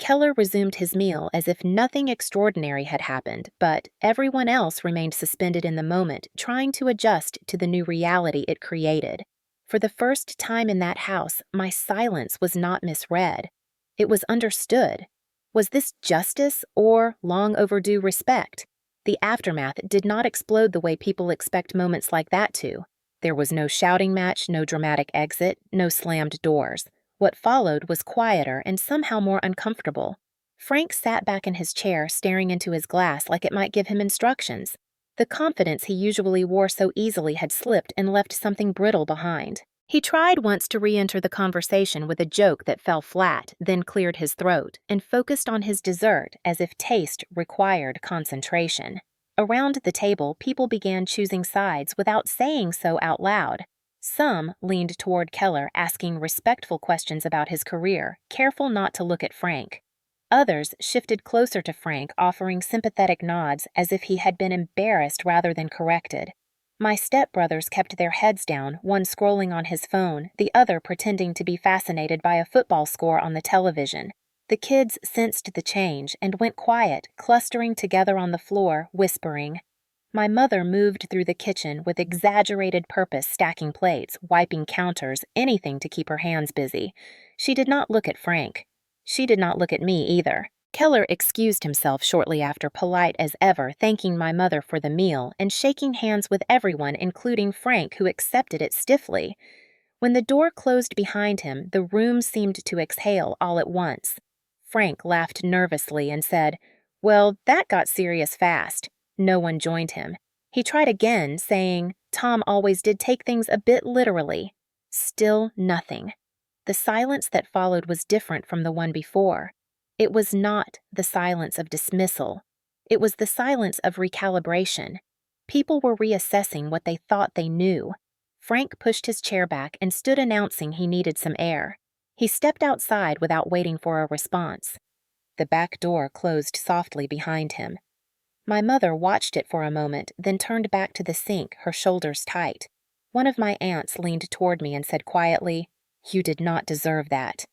Keller resumed his meal as if nothing extraordinary had happened, but everyone else remained suspended in the moment, trying to adjust to the new reality it created. For the first time in that house, my silence was not misread. It was understood. Was this justice or long overdue respect? The aftermath did not explode the way people expect moments like that to. There was no shouting match, no dramatic exit, no slammed doors. What followed was quieter and somehow more uncomfortable. Frank sat back in his chair, staring into his glass like it might give him instructions. The confidence he usually wore so easily had slipped and left something brittle behind. He tried once to re-enter the conversation with a joke that fell flat, then cleared his throat, and focused on his dessert as if taste required concentration. Around the table, people began choosing sides without saying so out loud. Some leaned toward Keller, asking respectful questions about his career, careful not to look at Frank. Others shifted closer to Frank, offering sympathetic nods as if he had been embarrassed rather than corrected. My stepbrothers kept their heads down, one scrolling on his phone, the other pretending to be fascinated by a football score on the television. The kids sensed the change and went quiet, clustering together on the floor, whispering. My mother moved through the kitchen with exaggerated purpose, stacking plates, wiping counters, anything to keep her hands busy. She did not look at Frank. She did not look at me either. Keller excused himself shortly after, polite as ever, thanking my mother for the meal and shaking hands with everyone, including Frank, who accepted it stiffly. When the door closed behind him, the room seemed to exhale all at once. Frank laughed nervously and said, "Well, that got serious fast." No one joined him. He tried again, saying, "Tom always did take things a bit literally." Still nothing. The silence that followed was different from the one before. It was not the silence of dismissal. It was the silence of recalibration. People were reassessing what they thought they knew. Frank pushed his chair back and stood announcing he needed some air. He stepped outside without waiting for a response. The back door closed softly behind him. My mother watched it for a moment, then turned back to the sink, her shoulders tight. One of my aunts leaned toward me and said quietly, "You did not deserve that."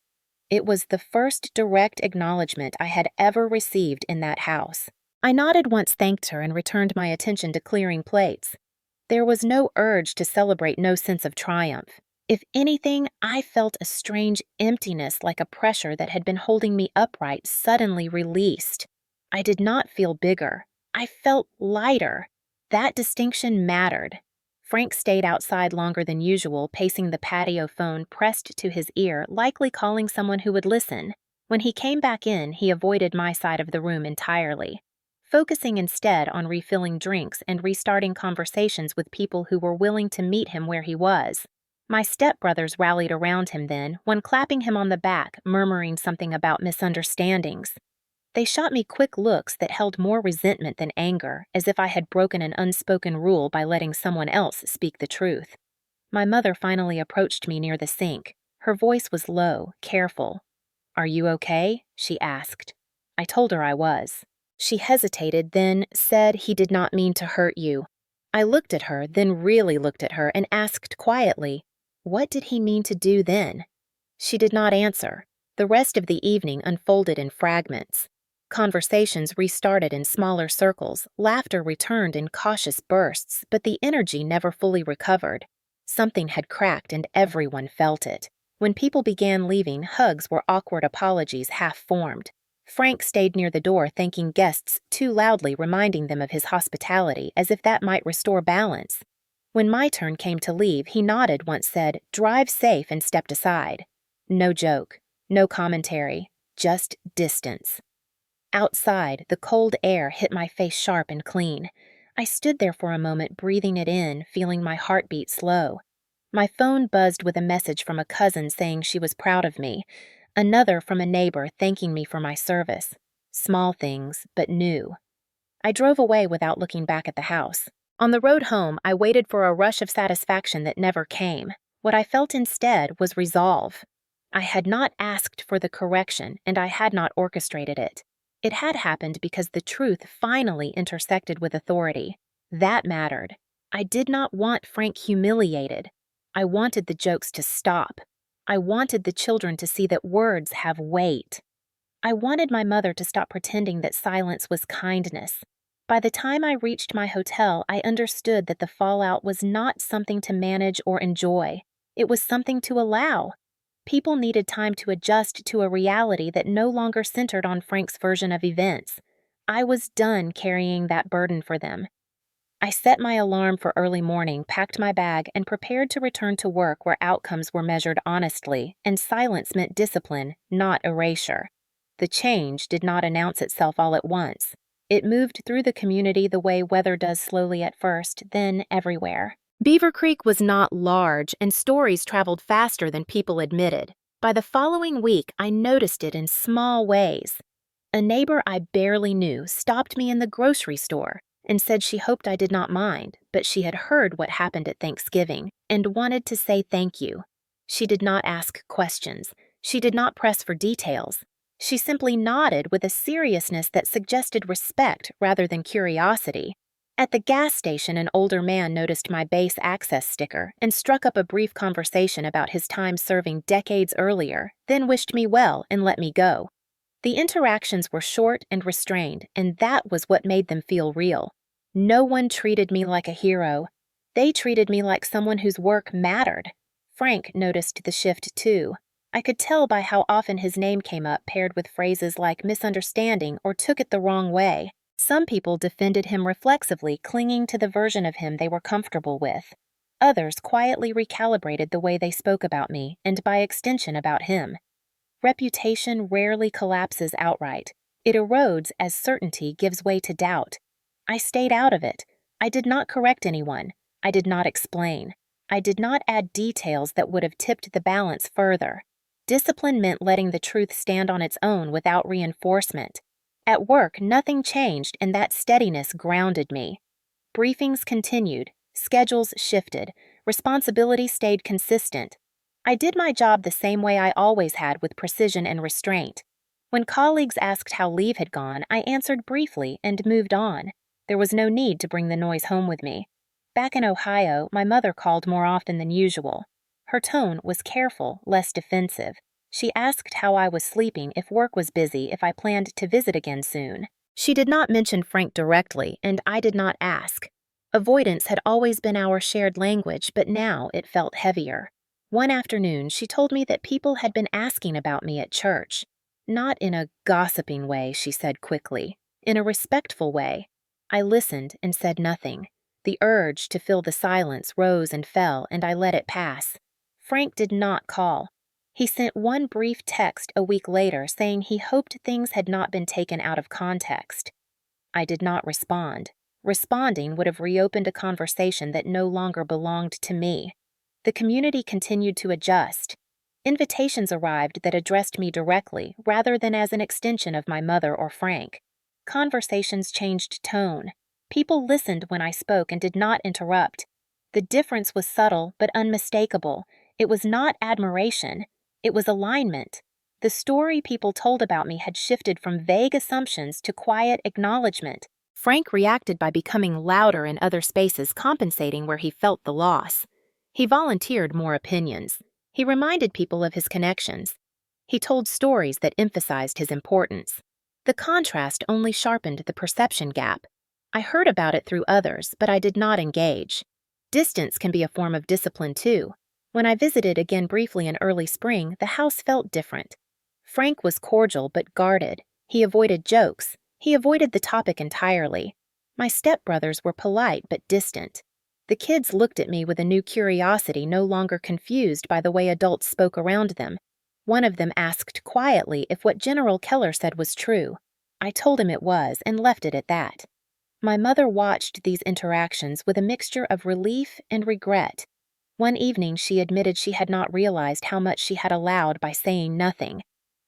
It was the first direct acknowledgement I had ever received in that house. I nodded once, thanked her, and returned my attention to clearing plates. There was no urge to celebrate, no sense of triumph. If anything, I felt a strange emptiness, like a pressure that had been holding me upright suddenly released. I did not feel bigger. I felt lighter. That distinction mattered. Frank stayed outside longer than usual, pacing the patio, phone pressed to his ear, likely calling someone who would listen. When he came back in, he avoided my side of the room entirely, focusing instead on refilling drinks and restarting conversations with people who were willing to meet him where he was. My stepbrothers rallied around him then, one clapping him on the back, murmuring something about misunderstandings. They shot me quick looks that held more resentment than anger, as if I had broken an unspoken rule by letting someone else speak the truth. My mother finally approached me near the sink. Her voice was low, careful. "Are you okay?" she asked. I told her I was. She hesitated, then said he did not mean to hurt you. I looked at her, then really looked at her, and asked quietly, what did he mean to do then? She did not answer. The rest of the evening unfolded in fragments. Conversations restarted in smaller circles, laughter returned in cautious bursts, but the energy never fully recovered. Something had cracked and everyone felt it. When people began leaving, hugs were awkward apologies half-formed. Frank stayed near the door, thanking guests too loudly, reminding them of his hospitality, as if that might restore balance. When my turn came to leave, he nodded, once said, "Drive safe," and stepped aside. No joke, no commentary, just distance. Outside, the cold air hit my face sharp and clean. I stood there for a moment, breathing it in, feeling my heartbeat slow. My phone buzzed with a message from a cousin saying she was proud of me, another from a neighbor thanking me for my service. Small things, but new. I drove away without looking back at the house. On the road home, I waited for a rush of satisfaction that never came. What I felt instead was resolve. I had not asked for the correction, and I had not orchestrated it. It had happened because the truth finally intersected with authority. That mattered. I did not want Frank humiliated. I wanted the jokes to stop. I wanted the children to see that words have weight. I wanted my mother to stop pretending that silence was kindness. By the time I reached my hotel, I understood that the fallout was not something to manage or enjoy. It was something to allow. People needed time to adjust to a reality that no longer centered on Frank's version of events. I was done carrying that burden for them. I set my alarm for early morning, packed my bag, and prepared to return to work where outcomes were measured honestly, and silence meant discipline, not erasure. The change did not announce itself all at once. It moved through the community the way weather does slowly at first, then everywhere. Beaver Creek was not large, and stories traveled faster than people admitted. By the following week, I noticed it in small ways. A neighbor I barely knew stopped me in the grocery store and said she hoped I did not mind, but she had heard what happened at Thanksgiving and wanted to say thank you. She did not ask questions. She did not press for details. She simply nodded with a seriousness that suggested respect rather than curiosity. At the gas station, an older man noticed my base access sticker and struck up a brief conversation about his time serving decades earlier, then wished me well and let me go. The interactions were short and restrained, and that was what made them feel real. No one treated me like a hero. They treated me like someone whose work mattered. Frank noticed the shift too. I could tell by how often his name came up paired with phrases like misunderstanding or took it the wrong way. Some people defended him reflexively, clinging to the version of him they were comfortable with. Others quietly recalibrated the way they spoke about me, and by extension about him. Reputation rarely collapses outright. It erodes as certainty gives way to doubt. I stayed out of it. I did not correct anyone. I did not explain. I did not add details that would have tipped the balance further. Discipline meant letting the truth stand on its own without reinforcement. At work, nothing changed, and that steadiness grounded me. Briefings continued. Schedules shifted. Responsibility stayed consistent. I did my job the same way I always had, with precision and restraint. When colleagues asked how leave had gone, I answered briefly and moved on. There was no need to bring the noise home with me. Back in Ohio, my mother called more often than usual. Her tone was careful, less defensive. She asked how I was sleeping, if work was busy, if I planned to visit again soon. She did not mention Frank directly, and I did not ask. Avoidance had always been our shared language, but now it felt heavier. One afternoon, she told me that people had been asking about me at church. Not in a gossiping way, she said quickly. In a respectful way. I listened and said nothing. The urge to fill the silence rose and fell, and I let it pass. Frank did not call. He sent one brief text a week later saying he hoped things had not been taken out of context. I did not respond. Responding would have reopened a conversation that no longer belonged to me. The community continued to adjust. Invitations arrived that addressed me directly rather than as an extension of my mother or Frank. Conversations changed tone. People listened when I spoke and did not interrupt. The difference was subtle but unmistakable. It was not admiration. It was alignment. The story people told about me had shifted from vague assumptions to quiet acknowledgement. Frank reacted by becoming louder in other spaces, compensating where he felt the loss. He volunteered more opinions. He reminded people of his connections. He told stories that emphasized his importance. The contrast only sharpened the perception gap. I heard about it through others, but I did not engage. Distance can be a form of discipline too. When I visited again briefly in early spring, the house felt different. Frank was cordial but guarded. He avoided jokes. He avoided the topic entirely. My stepbrothers were polite but distant. The kids looked at me with a new curiosity, no longer confused by the way adults spoke around them. One of them asked quietly if what General Keller said was true. I told him it was and left it at that. My mother watched these interactions with a mixture of relief and regret. One evening she admitted she had not realized how much she had allowed by saying nothing.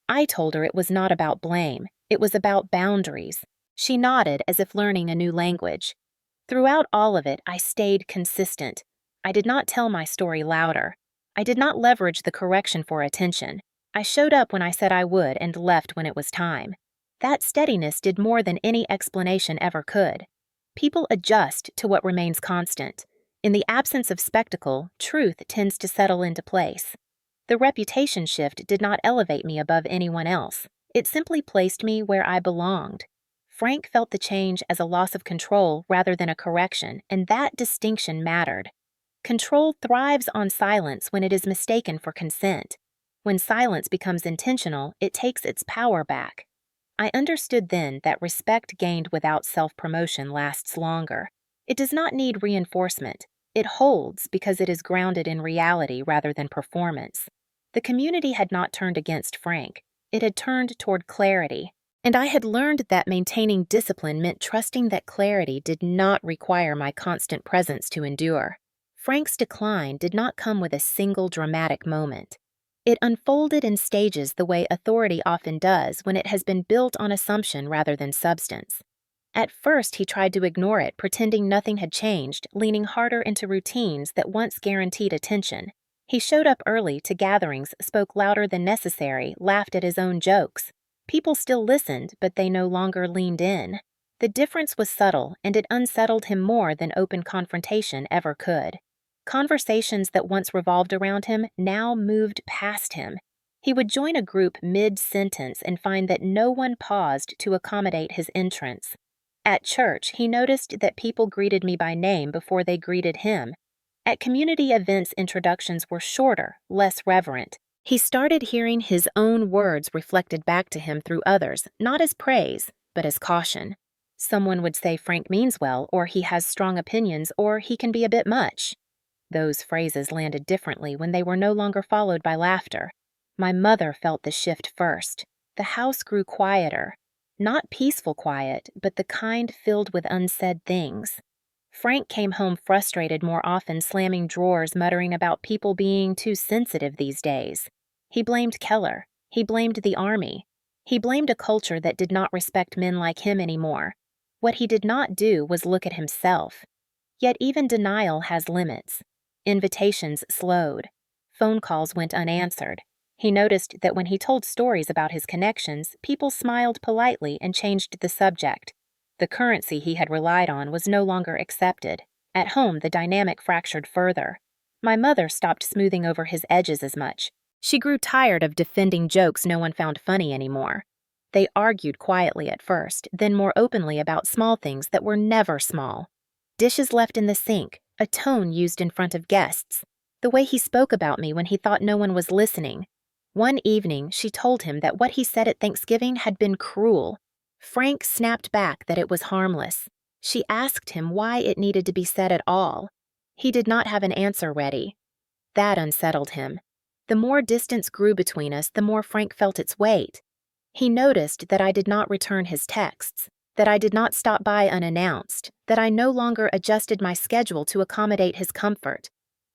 I told her it was not about blame. It was about boundaries. She nodded as if learning a new language. Throughout all of it, I stayed consistent. I did not tell my story louder. I did not leverage the correction for attention. I showed up when I said I would and left when it was time. That steadiness did more than any explanation ever could. People adjust to what remains constant. In the absence of spectacle, truth tends to settle into place. The reputation shift did not elevate me above anyone else. It simply placed me where I belonged. Frank felt the change as a loss of control rather than a correction, and that distinction mattered. Control thrives on silence when it is mistaken for consent. When silence becomes intentional, it takes its power back. I understood then that respect gained without self-promotion lasts longer. It does not need reinforcement. It holds because it is grounded in reality rather than performance. The community had not turned against Frank. It had turned toward clarity. And I had learned that maintaining discipline meant trusting that clarity did not require my constant presence to endure. Frank's decline did not come with a single dramatic moment. It unfolded in stages the way authority often does when it has been built on assumption rather than substance. At first, he tried to ignore it, pretending nothing had changed, leaning harder into routines that once guaranteed attention. He showed up early to gatherings, spoke louder than necessary, laughed at his own jokes. People still listened, but they no longer leaned in. The difference was subtle, and it unsettled him more than open confrontation ever could. Conversations that once revolved around him now moved past him. He would join a group mid-sentence and find that no one paused to accommodate his entrance. At church, he noticed that people greeted me by name before they greeted him. At community events, introductions were shorter, less reverent. He started hearing his own words reflected back to him through others, not as praise, but as caution. Someone would say Frank means well, or he has strong opinions, or he can be a bit much. Those phrases landed differently when they were no longer followed by laughter. My mother felt the shift first. The house grew quieter. Not peaceful quiet, but the kind filled with unsaid things. Frank came home frustrated more often, slamming drawers, muttering about people being too sensitive these days. He blamed Keller. He blamed the army. He blamed a culture that did not respect men like him anymore. What he did not do was look at himself. Yet even denial has limits. Invitations slowed. Phone calls went unanswered. He noticed that when he told stories about his connections, people smiled politely and changed the subject. The currency he had relied on was no longer accepted. At home, the dynamic fractured further. My mother stopped smoothing over his edges as much. She grew tired of defending jokes no one found funny anymore. They argued quietly at first, then more openly about small things that were never small. Dishes left in the sink, a tone used in front of guests, the way he spoke about me when he thought no one was listening. One evening, she told him that what he said at Thanksgiving had been cruel. Frank snapped back that it was harmless. She asked him why it needed to be said at all. He did not have an answer ready. That unsettled him. The more distance grew between us, the more Frank felt its weight. He noticed that I did not return his texts, that I did not stop by unannounced, that I no longer adjusted my schedule to accommodate his comfort.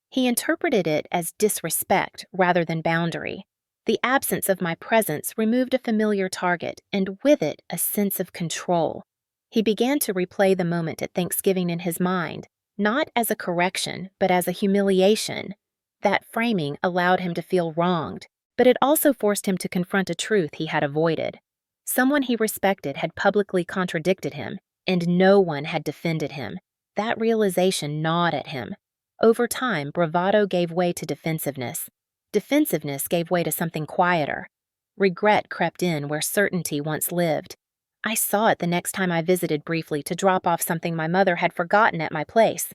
He interpreted it as disrespect rather than boundary. The absence of my presence removed a familiar target, and with it, a sense of control. He began to replay the moment at Thanksgiving in his mind, not as a correction, but as a humiliation. That framing allowed him to feel wronged, but it also forced him to confront a truth he had avoided. Someone he respected had publicly contradicted him, and no one had defended him. That realization gnawed at him. Over time, bravado gave way to defensiveness. Defensiveness gave way to something quieter. Regret crept in where certainty once lived. I saw it the next time I visited briefly to drop off something my mother had forgotten at my place.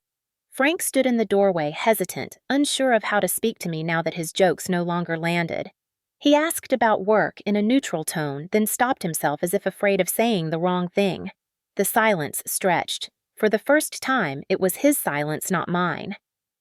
Frank stood in the doorway, hesitant, unsure of how to speak to me now that his jokes no longer landed. He asked about work in a neutral tone, then stopped himself as if afraid of saying the wrong thing. The silence stretched. For the first time, it was his silence, not mine.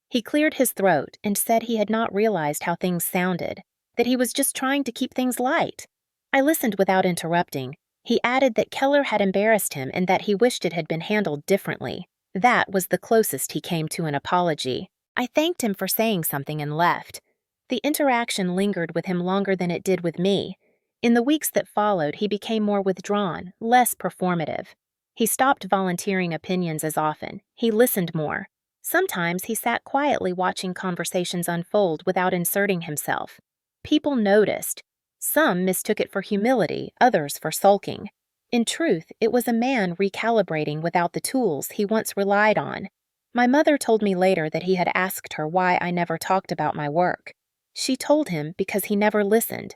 He cleared his throat and said he had not realized how things sounded, that he was just trying to keep things light. I listened without interrupting. He added that Keller had embarrassed him and that he wished it had been handled differently. That was the closest he came to an apology. I thanked him for saying something and left. The interaction lingered with him longer than it did with me. In the weeks that followed, he became more withdrawn, less performative. He stopped volunteering opinions as often. He listened more. Sometimes he sat quietly watching conversations unfold without inserting himself. People noticed. Some mistook it for humility, others for sulking. In truth, it was a man recalibrating without the tools he once relied on. My mother told me later that he had asked her why I never talked about my work. She told him because he never listened.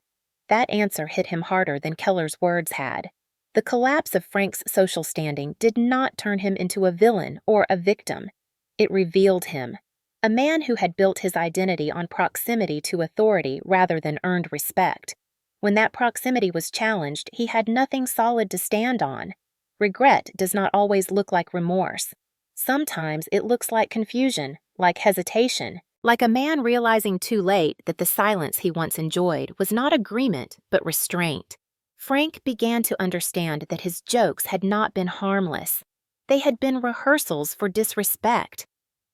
That answer hit him harder than Keller's words had. The collapse of Frank's social standing did not turn him into a villain or a victim. It revealed him. A man who had built his identity on proximity to authority rather than earned respect. When that proximity was challenged, he had nothing solid to stand on. Regret does not always look like remorse. Sometimes it looks like confusion, like hesitation, like a man realizing too late that the silence he once enjoyed was not agreement but restraint. Frank began to understand that his jokes had not been harmless. They had been rehearsals for disrespect.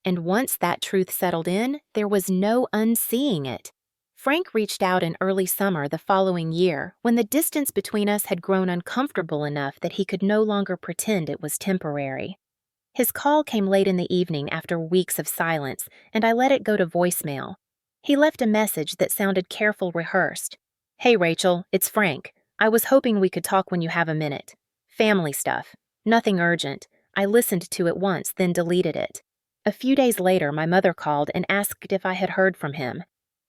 And once that truth settled in, there was no unseeing it. Frank reached out in early summer the following year when the distance between us had grown uncomfortable enough that he could no longer pretend it was temporary. His call came late in the evening after weeks of silence, and I let it go to voicemail. He left a message that sounded careful rehearsed. "Hey Rachel, it's Frank. I was hoping we could talk when you have a minute. Family stuff. Nothing urgent. I listened to it once, then deleted it." A few days later, my mother called and asked if I had heard from him.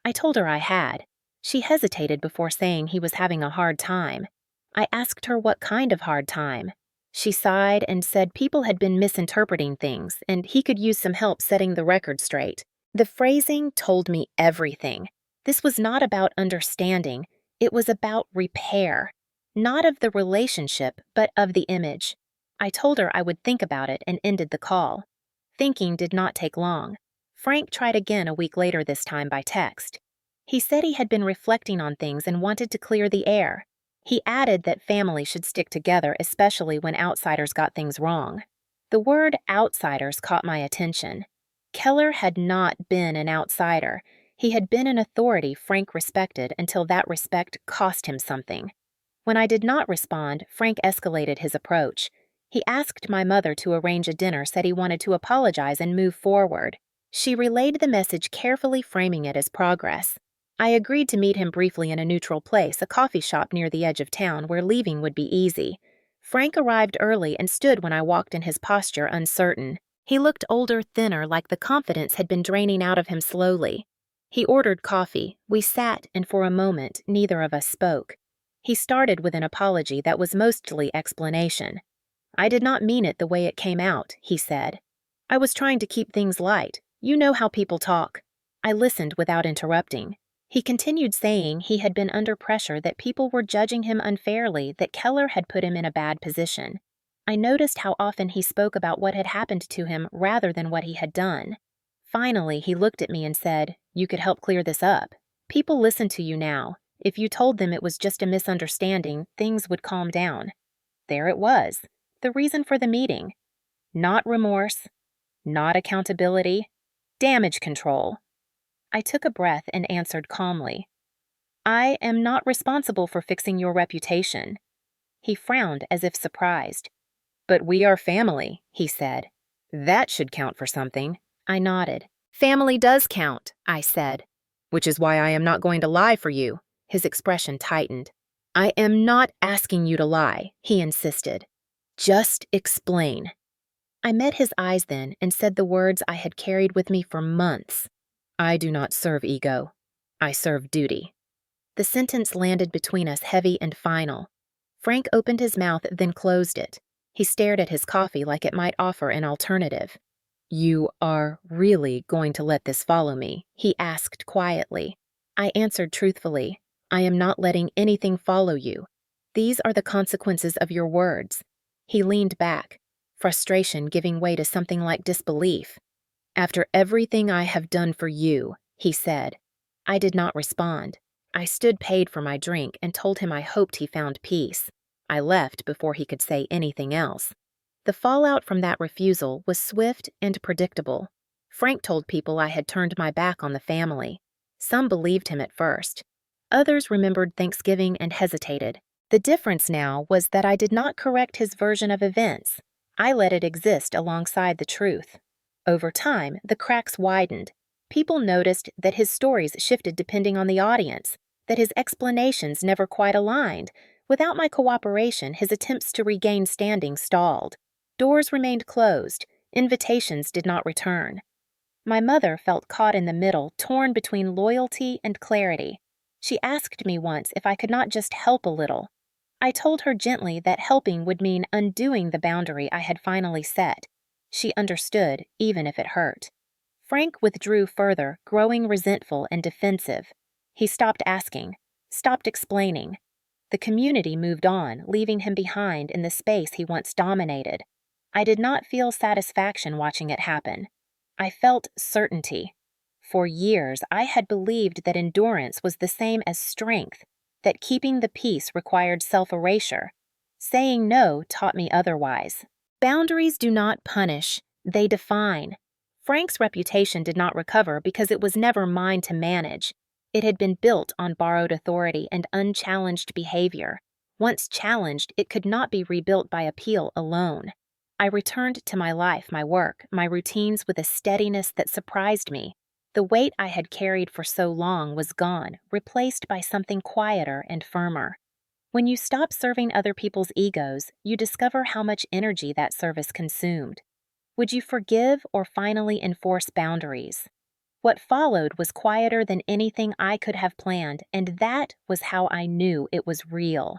I told her I had. She hesitated before saying he was having a hard time. I asked her what kind of hard time. She sighed and said people had been misinterpreting things and he could use some help setting the record straight. The phrasing told me everything. This was not about understanding. It was about repair. Not of the relationship, but of the image. I told her I would think about it and ended the call. Thinking did not take long. Frank tried again a week later, this time by text. He said he had been reflecting on things and wanted to clear the air. He added that family should stick together, especially when outsiders got things wrong. The word outsiders caught my attention. Keller had not been an outsider. He had been an authority Frank respected until that respect cost him something. When I did not respond, Frank escalated his approach. He asked my mother to arrange a dinner, said he wanted to apologize and move forward. She relayed the message, carefully framing it as progress. I agreed to meet him briefly in a neutral place, a coffee shop near the edge of town where leaving would be easy. Frank arrived early and stood when I walked in, his posture uncertain. He looked older, thinner, like the confidence had been draining out of him slowly. He ordered coffee. We sat, and for a moment, neither of us spoke. He started with an apology that was mostly explanation. "I did not mean it the way it came out," he said. "I was trying to keep things light. You know how people talk." I listened without interrupting. He continued saying he had been under pressure, that people were judging him unfairly, that Keller had put him in a bad position. I noticed how often he spoke about what had happened to him rather than what he had done. Finally, he looked at me and said, "You could help clear this up. People listen to you now. If you told them it was just a misunderstanding, things would calm down." There it was, the reason for the meeting. Not remorse, not accountability, damage control. I took a breath and answered calmly, "I am not responsible for fixing your reputation." He frowned as if surprised. "But we are family," he said. "That should count for something." I nodded. "Family does count," I said. "Which is why I am not going to lie for you." His expression tightened. "I am not asking you to lie," he insisted. "Just explain." I met his eyes then and said the words I had carried with me for months. "I do not serve ego. I serve duty." The sentence landed between us heavy and final. Frank opened his mouth, then closed it. He stared at his coffee like it might offer an alternative. "You are really going to let this follow me?" he asked quietly. I answered truthfully, "I am not letting anything follow you. These are the consequences of your words." He leaned back, frustration giving way to something like disbelief. "After everything I have done for you," he said. I did not respond. I stood, paid for my drink, and told him I hoped he found peace. I left before he could say anything else. The fallout from that refusal was swift and predictable. Frank told people I had turned my back on the family. Some believed him at first. Others remembered Thanksgiving and hesitated. The difference now was that I did not correct his version of events. I let it exist alongside the truth. Over time, the cracks widened. People noticed that his stories shifted depending on the audience, that his explanations never quite aligned. Without my cooperation, his attempts to regain standing stalled. Doors remained closed. Invitations did not return. My mother felt caught in the middle, torn between loyalty and clarity. She asked me once if I could not just help a little. I told her gently that helping would mean undoing the boundary I had finally set. She understood, even if it hurt. Frank withdrew further, growing resentful and defensive. He stopped asking, stopped explaining. The community moved on, leaving him behind in the space he once dominated. I did not feel satisfaction watching it happen. I felt certainty. For years, I had believed that endurance was the same as strength, that keeping the peace required self-erasure. Saying no taught me otherwise. Boundaries do not punish, they define. Frank's reputation did not recover because it was never mine to manage. It had been built on borrowed authority and unchallenged behavior. Once challenged, it could not be rebuilt by appeal alone. I returned to my life, my work, my routines with a steadiness that surprised me. The weight I had carried for so long was gone, replaced by something quieter and firmer. When you stop serving other people's egos, you discover how much energy that service consumed. Would you forgive or finally enforce boundaries? What followed was quieter than anything I could have planned, and that was how I knew it was real.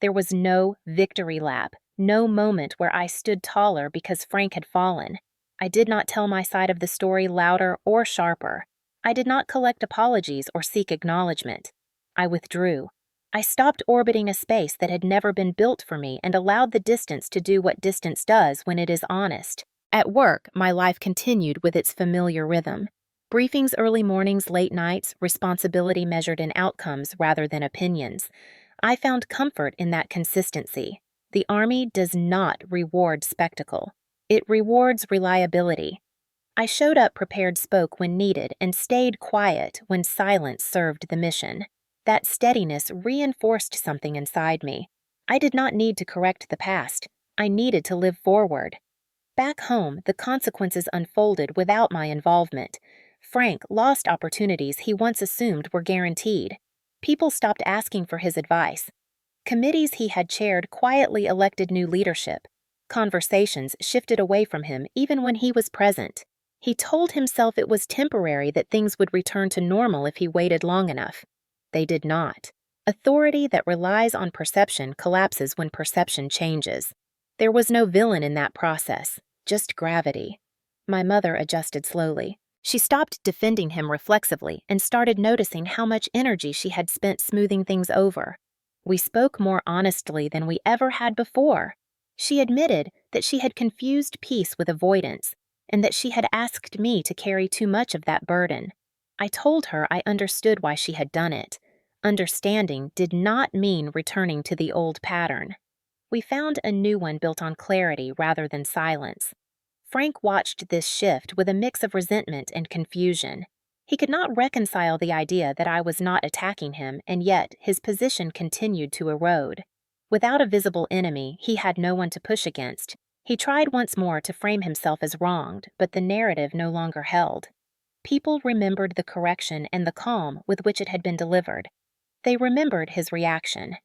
There was no victory lap, no moment where I stood taller because Frank had fallen. I did not tell my side of the story louder or sharper. I did not collect apologies or seek acknowledgement. I withdrew. I stopped orbiting a space that had never been built for me and allowed the distance to do what distance does when it is honest. At work, my life continued with its familiar rhythm. Briefings early mornings, late nights, responsibility measured in outcomes rather than opinions. I found comfort in that consistency. The Army does not reward spectacle. It rewards reliability. I showed up prepared, spoke when needed, and stayed quiet when silence served the mission. That steadiness reinforced something inside me. I did not need to correct the past. I needed to live forward. Back home, the consequences unfolded without my involvement. Frank lost opportunities he once assumed were guaranteed. People stopped asking for his advice. Committees he had chaired quietly elected new leadership. Conversations shifted away from him even when he was present. He told himself it was temporary, that things would return to normal if he waited long enough. They did not. Authority that relies on perception collapses when perception changes. There was no villain in that process, just gravity. My mother adjusted slowly. She stopped defending him reflexively and started noticing how much energy she had spent smoothing things over. We spoke more honestly than we ever had before. She admitted that she had confused peace with avoidance, and that she had asked me to carry too much of that burden. I told her I understood why she had done it. Understanding did not mean returning to the old pattern. We found a new one built on clarity rather than silence. Frank watched this shift with a mix of resentment and confusion. He could not reconcile the idea that I was not attacking him, and yet his position continued to erode. Without a visible enemy, he had no one to push against. He tried once more to frame himself as wronged, but the narrative no longer held. People remembered the correction and the calm with which it had been delivered. They remembered his reaction.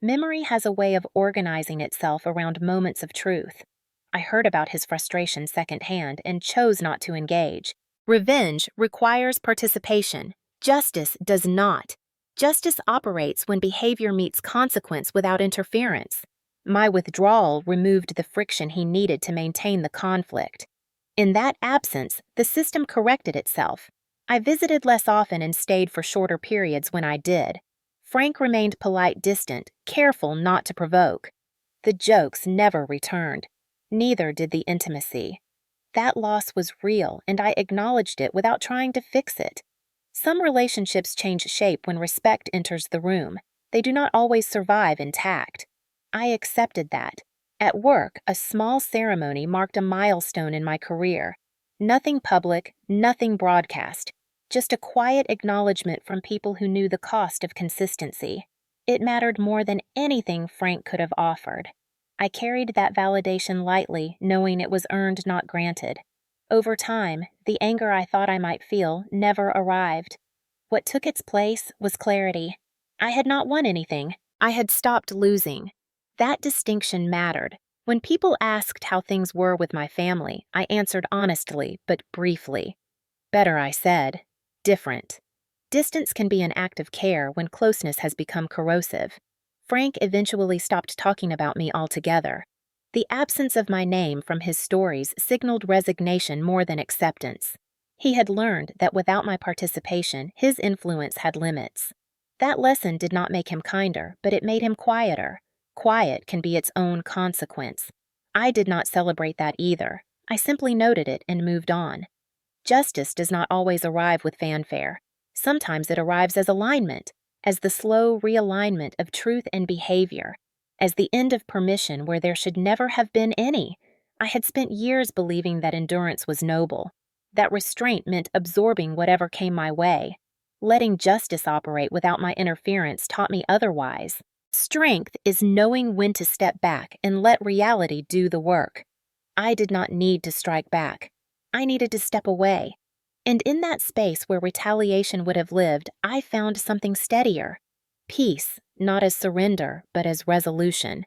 Memory has a way of organizing itself around moments of truth. I heard about his frustration secondhand and chose not to engage. Revenge requires participation. Justice does not. Justice operates when behavior meets consequence without interference. My withdrawal removed the friction he needed to maintain the conflict. In that absence, the system corrected itself. I visited less often and stayed for shorter periods when I did. Frank remained polite, distant, careful not to provoke. The jokes never returned. Neither did the intimacy. That loss was real, and I acknowledged it without trying to fix it. Some relationships change shape when respect enters the room. They do not always survive intact. I accepted that. At work, a small ceremony marked a milestone in my career. Nothing public, nothing broadcast. Just a quiet acknowledgement from people who knew the cost of consistency. It mattered more than anything Frank could have offered. I carried that validation lightly, knowing it was earned, not granted. Over time, the anger I thought I might feel never arrived. What took its place was clarity. I had not won anything. I had stopped losing. That distinction mattered. When people asked how things were with my family, I answered honestly but briefly. Better, I said. Different. Distance can be an act of care when closeness has become corrosive. Frank eventually stopped talking about me altogether. The absence of my name from his stories signaled resignation more than acceptance. He had learned that without my participation, his influence had limits. That lesson did not make him kinder, but it made him quieter. Quiet can be its own consequence. I did not celebrate that either. I simply noted it and moved on. Justice does not always arrive with fanfare. Sometimes it arrives as alignment, as the slow realignment of truth and behavior, as the end of permission where there should never have been any. I had spent years believing that endurance was noble, that restraint meant absorbing whatever came my way. Letting justice operate without my interference taught me otherwise. Strength is knowing when to step back and let reality do the work. I did not need to strike back. I needed to step away. And in that space where retaliation would have lived, I found something steadier. Peace, not as surrender, but as resolution.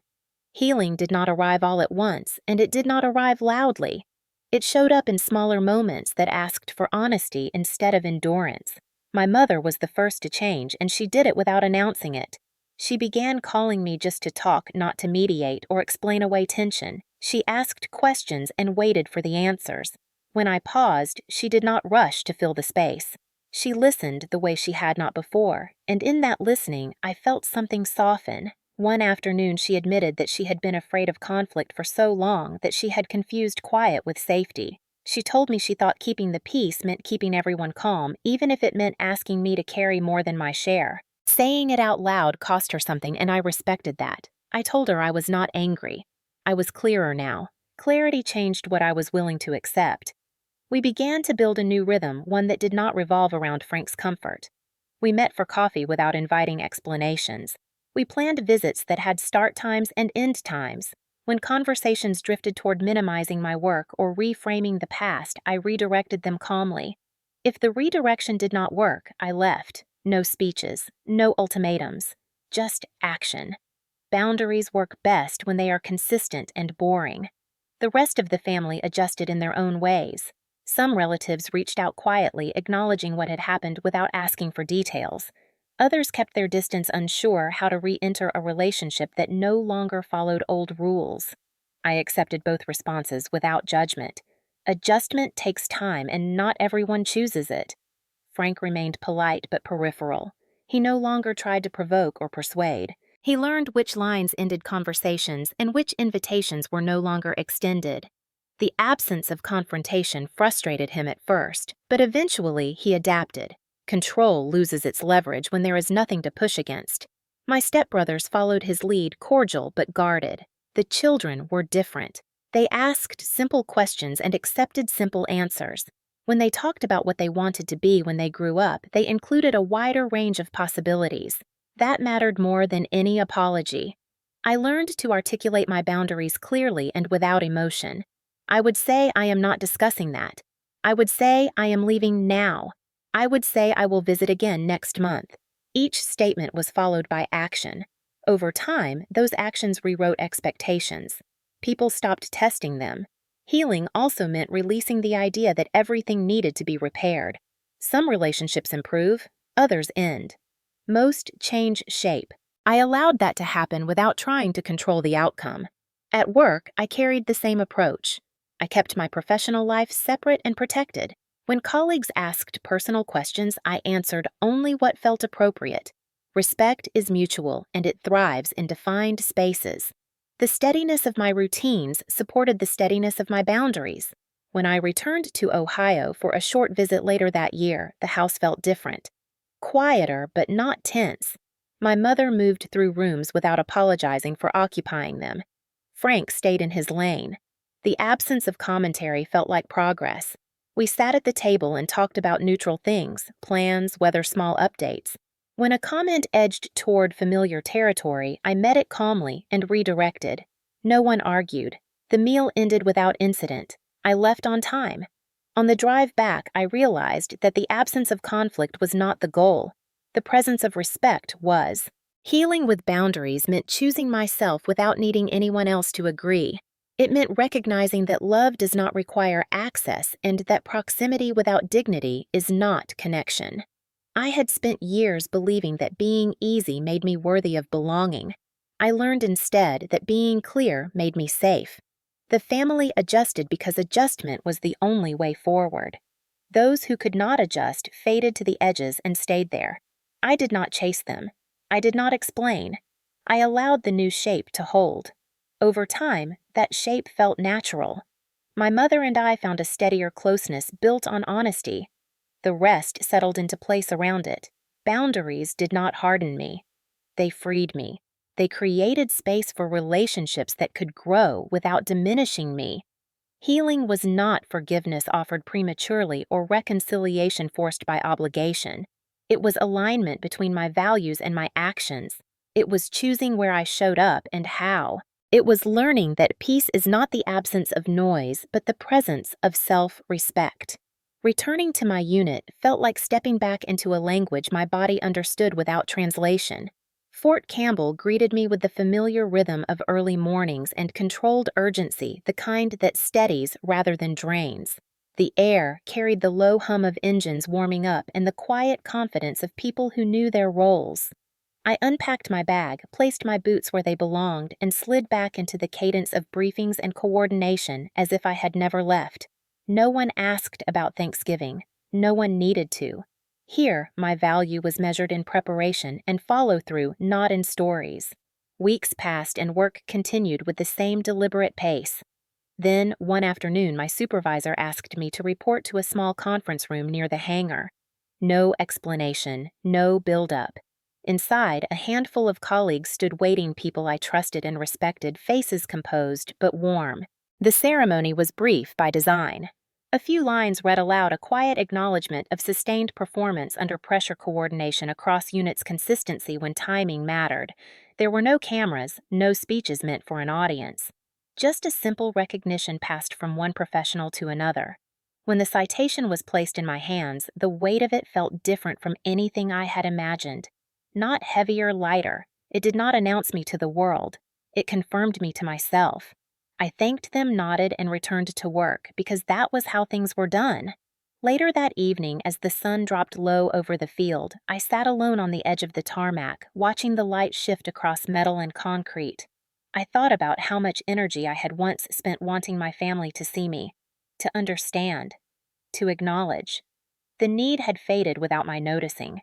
Healing did not arrive all at once, and it did not arrive loudly. It showed up in smaller moments that asked for honesty instead of endurance. My mother was the first to change, and she did it without announcing it. She began calling me just to talk, not to mediate or explain away tension. She asked questions and waited for the answers. When I paused, she did not rush to fill the space. She listened the way she had not before, and in that listening, I felt something soften. One afternoon, she admitted that she had been afraid of conflict for so long that she had confused quiet with safety. She told me she thought keeping the peace meant keeping everyone calm, even if it meant asking me to carry more than my share. Saying it out loud cost her something, and I respected that. I told her I was not angry. I was clearer now. Clarity changed what I was willing to accept. We began to build a new rhythm, one that did not revolve around Frank's comfort. We met for coffee without inviting explanations. We planned visits that had start times and end times. When conversations drifted toward minimizing my work or reframing the past, I redirected them calmly. If the redirection did not work, I left. No speeches, no ultimatums, just action. Boundaries work best when they are consistent and boring. The rest of the family adjusted in their own ways. Some relatives reached out quietly, acknowledging what had happened without asking for details. Others kept their distance, unsure how to re-enter a relationship that no longer followed old rules. I accepted both responses without judgment. Adjustment takes time, and not everyone chooses it. Frank remained polite but peripheral. He no longer tried to provoke or persuade. He learned which lines ended conversations and which invitations were no longer extended. The absence of confrontation frustrated him at first, but eventually he adapted. Control loses its leverage when there is nothing to push against. My stepbrothers followed his lead, cordial but guarded. The children were different. They asked simple questions and accepted simple answers. When they talked about what they wanted to be when they grew up, they included a wider range of possibilities. That mattered more than any apology. I learned to articulate my boundaries clearly and without emotion. I would say I am not discussing that. I would say I am leaving now. I would say I will visit again next month. Each statement was followed by action. Over time, those actions rewrote expectations. People stopped testing them. Healing also meant releasing the idea that everything needed to be repaired. Some relationships improve, others end. Most change shape. I allowed that to happen without trying to control the outcome. At work, I carried the same approach. I kept my professional life separate and protected. When colleagues asked personal questions, I answered only what felt appropriate. Respect is mutual, and it thrives in defined spaces. The steadiness of my routines supported the steadiness of my boundaries. When I returned to Ohio for a short visit later that year, the house felt different. Quieter, but not tense. My mother moved through rooms without apologizing for occupying them. Frank stayed in his lane. The absence of commentary felt like progress. We sat at the table and talked about neutral things, plans, whether small updates. When a comment edged toward familiar territory, I met it calmly and redirected. No one argued. The meal ended without incident. I left on time. On the drive back, I realized that the absence of conflict was not the goal. The presence of respect was. Healing with boundaries meant choosing myself without needing anyone else to agree. It meant recognizing that love does not require access and that proximity without dignity is not connection. I had spent years believing that being easy made me worthy of belonging. I learned instead that being clear made me safe. The family adjusted because adjustment was the only way forward. Those who could not adjust faded to the edges and stayed there. I did not chase them. I did not explain. I allowed the new shape to hold. Over time, that shape felt natural. My mother and I found a steadier closeness built on honesty. The rest settled into place around it. Boundaries did not harden me. They freed me. They created space for relationships that could grow without diminishing me. Healing was not forgiveness offered prematurely or reconciliation forced by obligation. It was alignment between my values and my actions. It was choosing where I showed up and how. It was learning that peace is not the absence of noise, but the presence of self-respect. Returning to my unit felt like stepping back into a language my body understood without translation. Fort Campbell greeted me with the familiar rhythm of early mornings and controlled urgency, the kind that steadies rather than drains. The air carried the low hum of engines warming up and the quiet confidence of people who knew their roles. I unpacked my bag, placed my boots where they belonged, and slid back into the cadence of briefings and coordination as if I had never left. No one asked about Thanksgiving. No one needed to. Here, my value was measured in preparation and follow-through, not in stories. Weeks passed and work continued with the same deliberate pace. Then, one afternoon, my supervisor asked me to report to a small conference room near the hangar. No explanation, no build-up. Inside, a handful of colleagues stood waiting, people I trusted and respected, faces composed but warm. The ceremony was brief by design. A few lines read aloud a quiet acknowledgement of sustained performance under pressure, coordination across units, consistency when timing mattered. There were no cameras, no speeches meant for an audience. Just a simple recognition passed from one professional to another. When the citation was placed in my hands, the weight of it felt different from anything I had imagined. Not heavier, lighter. It did not announce me to the world. It confirmed me to myself. I thanked them, nodded, and returned to work because that was how things were done. Later that evening, as the sun dropped low over the field, I sat alone on the edge of the tarmac, watching the light shift across metal and concrete. I thought about how much energy I had once spent wanting my family to see me, to understand, to acknowledge. The need had faded without my noticing.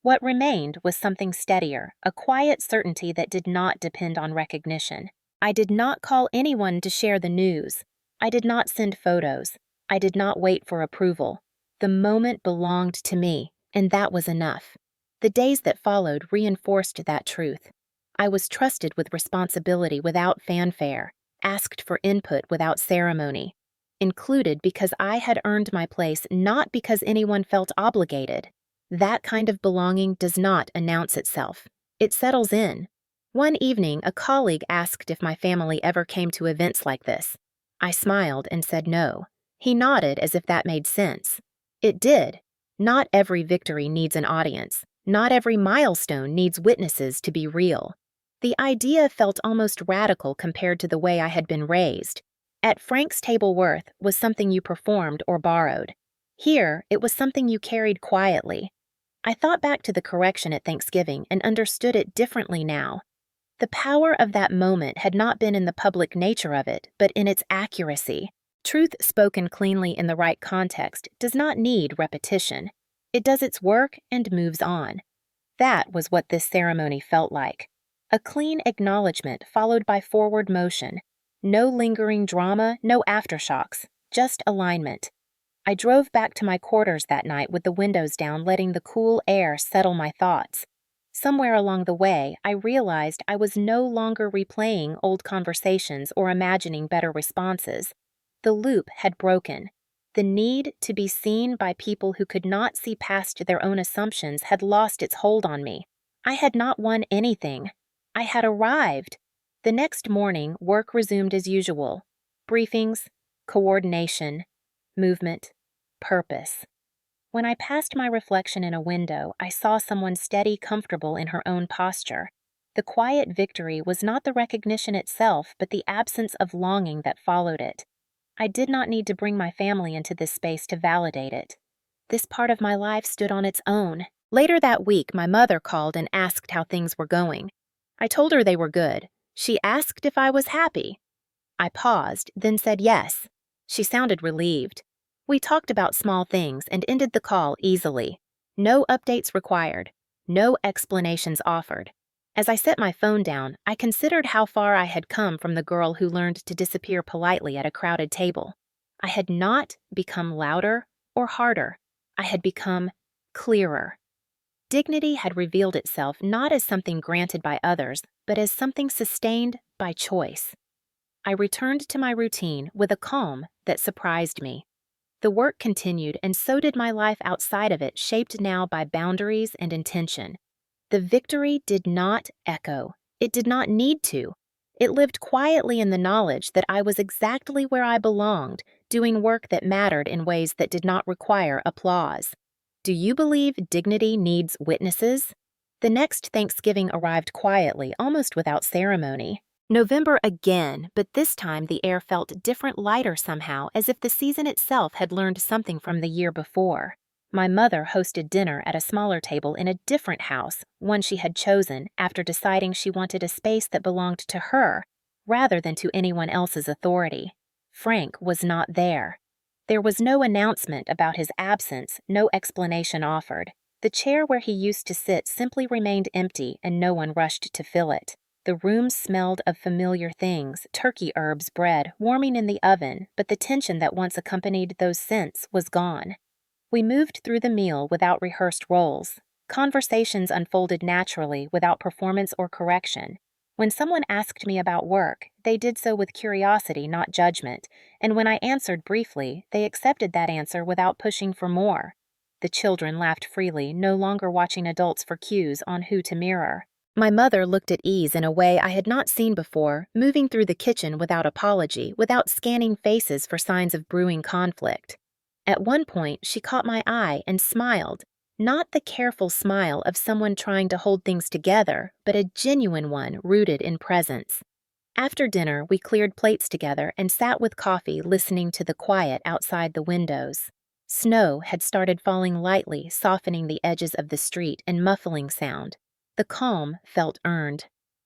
What remained was something steadier, a quiet certainty that did not depend on recognition. I did not call anyone to share the news. I did not send photos. I did not wait for approval. The moment belonged to me, and that was enough. The days that followed reinforced that truth. I was trusted with responsibility without fanfare, asked for input without ceremony, included because I had earned my place, not because anyone felt obligated. That kind of belonging does not announce itself. It settles in. One evening, a colleague asked if my family ever came to events like this. I smiled and said no. He nodded as if that made sense. It did. Not every victory needs an audience. Not every milestone needs witnesses to be real. The idea felt almost radical compared to the way I had been raised. At Frank's Table Worth was something you performed or borrowed. Here, it was something you carried quietly. I thought back to the correction at Thanksgiving and understood it differently now. The power of that moment had not been in the public nature of it, but in its accuracy. Truth spoken cleanly in the right context does not need repetition. It does its work and moves on. That was what this ceremony felt like. A clean acknowledgement followed by forward motion. No lingering drama, no aftershocks, just alignment. I drove back to my quarters that night with the windows down, letting the cool air settle my thoughts. Somewhere along the way, I realized I was no longer replaying old conversations or imagining better responses. The loop had broken. The need to be seen by people who could not see past their own assumptions had lost its hold on me. I had not won anything. I had arrived. The next morning, work resumed as usual. Briefings, coordination, movement, purpose. When I passed my reflection in a window, I saw someone steady, comfortable in her own posture. The quiet victory was not the recognition itself, but the absence of longing that followed it. I did not need to bring my family into this space to validate it. This part of my life stood on its own. Later that week, my mother called and asked how things were going. I told her they were good. She asked if I was happy. I paused, then said yes. She sounded relieved. We talked about small things and ended the call easily. No updates required. No explanations offered. As I set my phone down, I considered how far I had come from the girl who learned to disappear politely at a crowded table. I had not become louder or harder. I had become clearer. Dignity had revealed itself not as something granted by others, but as something sustained by choice. I returned to my routine with a calm that surprised me. The work continued, and so did my life outside of it, shaped now by boundaries and intention. The victory did not echo. It did not need to. It lived quietly in the knowledge that I was exactly where I belonged, doing work that mattered in ways that did not require applause. Do you believe dignity needs witnesses? The next Thanksgiving arrived quietly, almost without ceremony. November again, but this time the air felt different, lighter somehow, as if the season itself had learned something from the year before. My mother hosted dinner at a smaller table in a different house, one she had chosen after deciding she wanted a space that belonged to her, rather than to anyone else's authority. Frank was not there. There was no announcement about his absence, no explanation offered. The chair where he used to sit simply remained empty, and no one rushed to fill it. The room smelled of familiar things, turkey herbs, bread, warming in the oven, but the tension that once accompanied those scents was gone. We moved through the meal without rehearsed roles. Conversations unfolded naturally, without performance or correction. When someone asked me about work, they did so with curiosity, not judgment, and when I answered briefly, they accepted that answer without pushing for more. The children laughed freely, no longer watching adults for cues on who to mirror. My mother looked at ease in a way I had not seen before, moving through the kitchen without apology, without scanning faces for signs of brewing conflict. At one point, she caught my eye and smiled, not the careful smile of someone trying to hold things together, but a genuine one rooted in presence. After dinner, we cleared plates together and sat with coffee, listening to the quiet outside the windows. Snow had started falling lightly, softening the edges of the street and muffling sound. The calm felt earned.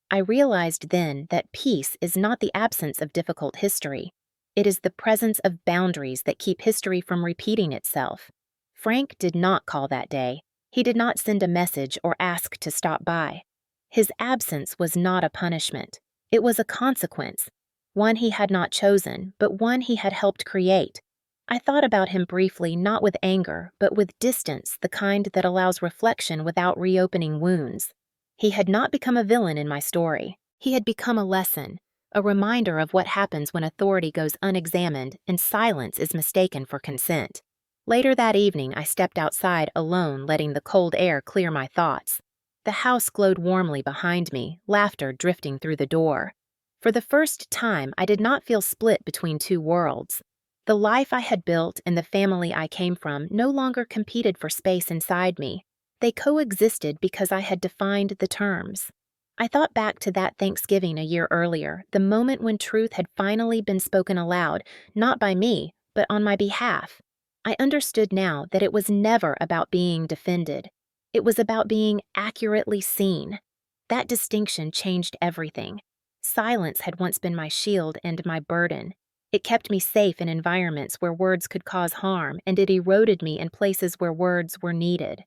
I realized then that peace is not the absence of difficult history. It is the presence of boundaries that keep history from repeating itself. Frank did not call that day. He did not send a message or ask to stop by. His absence was not a punishment. It was a consequence, one he had not chosen, but one he had helped create. I thought about him briefly, not with anger, but with distance, the kind that allows reflection without reopening wounds. He had not become a villain in my story. He had become a lesson, a reminder of what happens when authority goes unexamined and silence is mistaken for consent. Later that evening, I stepped outside alone, letting the cold air clear my thoughts. The house glowed warmly behind me, laughter drifting through the door. For the first time, I did not feel split between two worlds. The life I had built and the family I came from no longer competed for space inside me. They coexisted because I had defined the terms. I thought back to that Thanksgiving a year earlier, the moment when truth had finally been spoken aloud, not by me, but on my behalf. I understood now that it was never about being defended. It was about being accurately seen. That distinction changed everything. Silence had once been my shield and my burden. It kept me safe in environments where words could cause harm, and it eroded me in places where words were needed.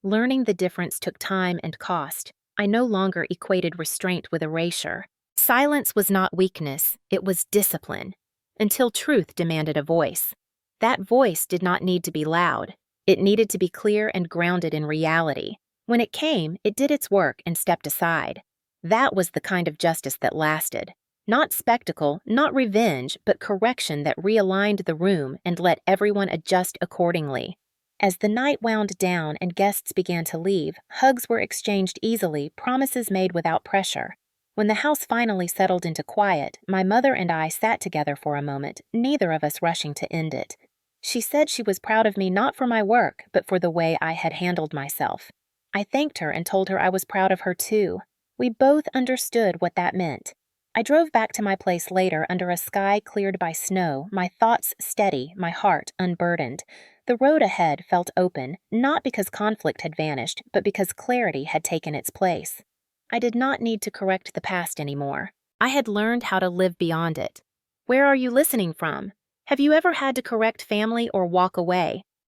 Learning the difference took time and cost. I no longer equated restraint with erasure. Silence was not weakness, it was discipline, until truth demanded a voice. That voice did not need to be loud. It needed to be clear and grounded in reality. When it came, it did its work and stepped aside. That was the kind of justice that lasted. Not spectacle, not revenge, but correction that realigned the room and let everyone adjust accordingly. As the night wound down and guests began to leave, hugs were exchanged easily, promises made without pressure. When the house finally settled into quiet, my mother and I sat together for a moment, neither of us rushing to end it. She said she was proud of me not for my work, but for the way I had handled myself. I thanked her and told her I was proud of her too. We both understood what that meant. I drove back to my place later under a sky cleared by snow, my thoughts steady, my heart unburdened. The road ahead felt open, not because conflict had vanished, but because clarity had taken its place. I did not need to correct the past anymore. I had learned how to live beyond it. Where are you listening from? Have you ever had to correct family or walk away?